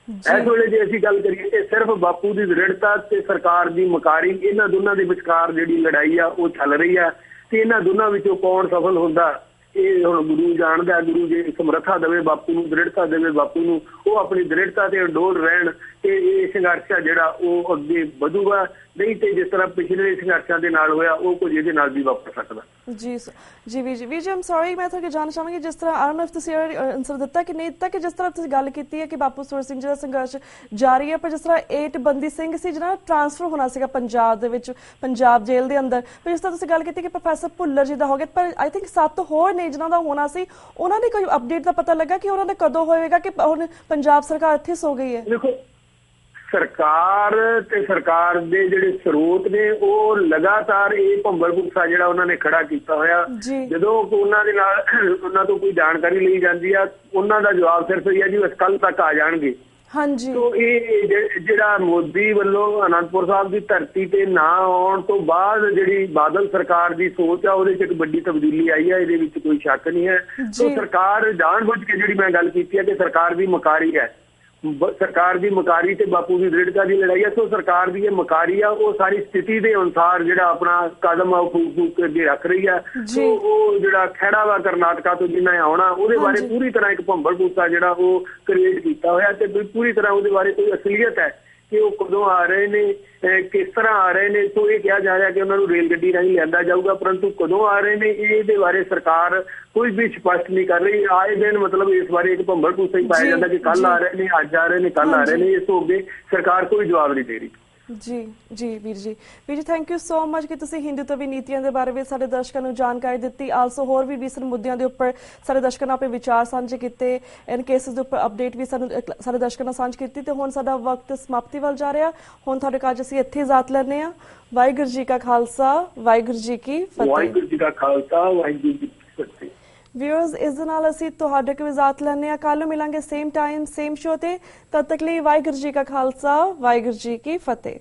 ਇਸ ਵੇਲੇ ਜੇ ਅਸੀਂ ਗੱਲ ਕਰੀਏ ਕਿ ਸਿਰਫ ਬਾਪੂ ਦੀ ਦ੍ਰਿੜਤਾ ਤੇ ਸਰਕਾਰ ਦੀ ਮਕਾਰੀ, ਇਹਨਾਂ ਦੋਨਾਂ ਦੇ ਵਿਚਕਾਰ ਜਿਹੜੀ ਲੜਾਈ ਆ ਉਹ ਚੱਲ ਰਹੀ ਆ ਤੇ ਇਹਨਾਂ ਦੋਨਾਂ ਵਿੱਚੋਂ ਕੌਣ ਸਫਲ ਹੁੰਦਾ ਇਹ ਹੁਣ ਗੁਰੂ ਜਾਣਦਾ। ਗੁਰੂ ਜੇ ਸਮਰੱਥਾ ਦੇਵੇ ਬਾਪੂ ਨੂੰ, ਦ੍ਰਿੜਤਾ ਦੇਵੇ ਬਾਪੂ ਨੂੰ, ਉਹ ਆਪਣੀ ਦ੍ਰਿੜਤਾ ਤੇ ਅਡੋਲ ਰਹਿਣ ਤੇ ਇਹ ਸੰਘਰਸ਼ ਆ ਜਿਹੜਾ ਉਹ ਅੱਗੇ ਵਧੂਗਾ। ਨਹੀਂ ਤੇ ਜਿਸ ਤਰ੍ਹਾਂ ਪਿਛਲੇ ਸੰਘਰਸ਼ਾਂ ਦੇ ਨਾਲ ਹੋਇਆ ਉਹ ਕੁਝ ਇਹਦੇ ਨਾਲ ਵੀ ਵਾਪਰ ਸਕਦਾ। ਜੀ ਵੀਰ ਜੀ ਆਮ ਸੌਰੀ ਮੈਂ ਤੁਹਾਡੇ ਜਾਣਨਾ ਚਾਹਾਂਗੀ ਜਿਸ ਤਰ੍ਹਾਂ ਆਈ ਡੋਨਟ ਨੋ ਇਫ ਤੁਸੀਂ ਆਨਸਰ ਦਿੱਤਾ ਕਿ ਨਹੀਂ ਦਿੱਤਾ ਕਿ ਜਿਸ ਤਰ੍ਹਾਂ ਤੁਸੀਂ ਗੱਲ ਕੀਤੀ ਹੈ ਕਿ ਬਾਪੂ ਸੂਰਤ ਸਿੰਘ ਜੀ ਦਾ ਸੰਘਰਸ਼ ਜਾਰੀ ਹੈ, ਪਰ ਜਿਸ ਤਰ੍ਹਾਂ 8 ਬੰਦੀ ਸਿੰਘ ਸੀ ਜਿਹਨਾਂ ਟ੍ਰਾਂਸਫਰ ਹੋਣਾ ਸੀਗਾ ਪੰਜਾਬ ਦੇ ਵਿੱਚ, ਪੰਜਾਬ ਜੇਲ੍ਹ ਦੇ ਅੰਦਰ, ਪਰ ਜਿਸ ਤਰ੍ਹਾਂ ਤੁਸੀਂ ਗੱਲ ਕੀਤੀ ਕਿ ਪ੍ਰੋਫੈਸਰ ਭੁੱਲਰ ਜੀ ਦਾ ਹੋ ਗਿਆ, ਪਰ ਆਈ ਥਿੰਕ 7 ਹੋਰ ਨੇ ਜਿਹਨਾਂ ਦਾ ਹੋਣਾ ਸੀ, ਉਹਨਾਂ ਦੀ ਕੋਈ ਅਪਡੇਟ ਦਾ ਪਤਾ ਲੱਗਾ ਕਿ ਉਹਨਾਂ ਦਾ ਕਦੋਂ ਹੋਏਗਾ ਕਿ ਹੁਣ ਪੰਜਾਬ ਸਰਕਾਰ ਇੱਥੇ ਸੋ ਗਈ ਹੈ? ਦੇਖੋ ਸਰਕਾਰ ਤੇ ਸਰਕਾਰ ਦੇ ਜਿਹੜੇ ਸਰੋਤ ਨੇ ਉਹ ਲਗਾਤਾਰ ਇਹ ਭੰਬਲ ਭੁੱਸਾ ਜਿਹੜਾ ਉਹਨਾਂ ਨੇ ਖੜਾ ਕੀਤਾ ਹੋਇਆ। ਜਦੋਂ ਉਹਨਾਂ ਦੇ ਨਾਲ ਉਹਨਾਂ ਤੋਂ ਕੋਈ ਜਾਣਕਾਰੀ ਲਈ ਜਾਂਦੀ ਆ ਉਹਨਾਂ ਦਾ ਜਵਾਬ ਸਿਰਫ ਇਹ ਹੈ ਜੀ ਬਸ ਕੱਲ ਤੱਕ ਆ ਜਾਣਗੇ। ਤੋ ਇਹ ਜਿਹੜਾ ਮੋਦੀ ਵੱਲੋਂ ਅਨੰਦਪੁਰ ਸਾਹਿਬ ਦੀ ਧਰਤੀ ਤੇ ਨਾ ਆਉਣ ਤੋਂ ਬਾਅਦ ਜਿਹੜੀ ਬਾਦਲ ਸਰਕਾਰ ਦੀ ਸੋਚ ਆ ਉਹਦੇ 'ਚ ਇੱਕ ਵੱਡੀ ਤਬਦੀਲੀ ਆਈ ਹੈ, ਇਹਦੇ ਵਿੱਚ ਕੋਈ ਸ਼ੱਕ ਨਹੀਂ ਹੈ। ਸੋ ਸਰਕਾਰ ਜਾਣਬੁੱਝ ਕੇ ਜਿਹੜੀ ਮੈਂ ਗੱਲ ਕੀਤੀ ਹੈ ਕਿ ਸਰਕਾਰ ਦੀ ਮਕਾਰੀ ਹੈ, ਸਰਕਾਰ ਦੀ ਮਕਾਰੀ ਤੇ ਬਾਪੂ ਦੀ ਦ੍ਰਿੜਤਾ ਦੀ ਲੜਾਈ ਹੈ। ਸੋ ਸਰਕਾਰ ਦੀ ਇਹ ਮਕਾਰੀ ਆ ਉਹ ਸਾਰੀ ਸਥਿਤੀ ਦੇ ਅਨੁਸਾਰ ਜਿਹੜਾ ਆਪਣਾ ਕਦਮ ਆ ਉਹ ਫੂਕ ਅੱਗੇ ਰੱਖ ਰਹੀ ਆ। ਸੋ ਉਹ ਜਿਹੜਾ ਖਹਿੜਾ ਵਾ ਕਰਨਾਟਕਾ ਤੋਂ ਜਿੰਨਾ ਆਉਣਾ ਉਹਦੇ ਬਾਰੇ ਪੂਰੀ ਤਰ੍ਹਾਂ ਇੱਕ ਭੰਬਲ ਭੂਸਾ ਜਿਹੜਾ ਉਹ ਕ੍ਰੀਏਟ ਕੀਤਾ ਹੋਇਆ ਤੇ ਪੂਰੀ ਤਰ੍ਹਾਂ ਉਹਦੇ ਬਾਰੇ ਕੋਈ ਅਸਲੀਅਤ ਹੈ ਕਿ ਉਹ ਕਦੋਂ ਆ ਰਹੇ ਨੇ, ਕਿਸ ਤਰ੍ਹਾਂ ਆ ਰਹੇ ਨੇ। ਸੋ ਇਹ ਕਿਹਾ ਜਾ ਰਿਹਾ ਕਿ ਉਹਨਾਂ ਨੂੰ ਰੇਲ ਗੱਡੀ ਰਾਹੀਂ ਲਿਆਂਦਾ ਜਾਊਗਾ, ਪਰੰਤੂ ਕਦੋਂ ਆ ਰਹੇ ਨੇ ਇਹਦੇ ਬਾਰੇ ਸਰਕਾਰ ਕੋਈ ਵੀ ਸਪਸ਼ਟ ਨਹੀਂ ਕਰ ਰਹੀ। ਆਏ ਦਿਨ ਮਤਲਬ ਇਸ ਬਾਰੇ ਇੱਕ ਭੰਬਲ ਭੂਸਾ ਹੀ ਪਾਇਆ ਜਾਂਦਾ ਕਿ ਕੱਲ ਆ ਰਹੇ ਨੇ, ਅੱਜ ਆ ਰਹੇ ਨੇ, ਕੱਲ ਆ ਰਹੇ ਨੇ। ਇਸ ਤੋਂ ਅੱਗੇ ਸਰਕਾਰ ਕੋਈ ਜਵਾਬ ਨਹੀਂ ਦੇ ਰਹੀ। ਜੀ ਵੀਰ ਜੀ ਥੈਂਕ ਯੂ ਸੋ ਮਚ ਕਿ ਤੁਸੀਂ ਹਿੰਦੂਤਵੀ ਨੀਤੀਆਂ ਦੇ ਬਾਰੇ ਵਿੱਚ ਸਾਡੇ ਦਰਸ਼ਕਾਂ ਨੂੰ ਜਾਣਕਾਰੀ ਦਿੱਤੀ। ਆਲਸੋ ਹੋਰ ਵੀ ਰੀਸੈਂਟ ਮੁੱਦਿਆਂ ਦੇ ਉੱਪਰ ਸਾਡੇ ਦਰਸ਼ਕਾਂ ਨਾਲ ਆਪਣੇ ਵਿਚਾਰ ਸਾਂਝੇ ਕੀਤੇ, ਇਨ ਕੇਸਿਸ ਦੇ ਉੱਪਰ ਅਪਡੇਟ ਵੀ ਸਾਡੇ ਦਰਸ਼ਕਾਂ ਨਾਲ ਸਾਂਝ ਕੀਤੀ। ਤੇ ਹੁਣ ਸਾਡਾ ਵਕਤ ਸਮਾਪਤੀ ਵੱਲ ਜਾ ਰਿਹਾ। ਹੁਣ ਤੁਹਾਡੇ ਕਾਜ ਅਸੀਂ ਇੱਥੇ ਇਜਾਜ਼ਤ ਲੈਂਦੇ ਹਾਂ। ਵਾਹਿਗੁਰੂ ਜੀ ਕਾ ਖਾਲਸਾ, ਵਾਹਿਗੁਰੂ ਜੀ ਕੀ ਫਤਿਹ। ਵਾਹਿਗੁਰੂ ਜੀ ਕਾ ਖਾਲਸਾ, ਵਾਹਿਗੁਰੂ ਜੀ ਕੀ ਫਤਿਹ। ਵਿਊਅਰਸ ਇਸ ਦੇ ਨਾਲ ਅਸੀਂ ਤੁਹਾਡੇ ਕੋਲ ਇਜਾਜ਼ਤ ਲੈਂਦੇ ਹਾਂ। ਕੱਲ੍ਹ ਨੂੰ ਮਿਲਾਂਗੇ ਸੇਮ ਟਾਈਮ ਸੇਮ ਸ਼ੋ ਤੇ। ਤਦ ਤੱਕ ਲਈ ਵਾਹਿਗੁਰੂ ਜੀ ਕਾ ਖਾਲਸਾ, ਵਾਹਿਗੁਰੂ ਜੀ ਕੀ ਫਤਿਹ।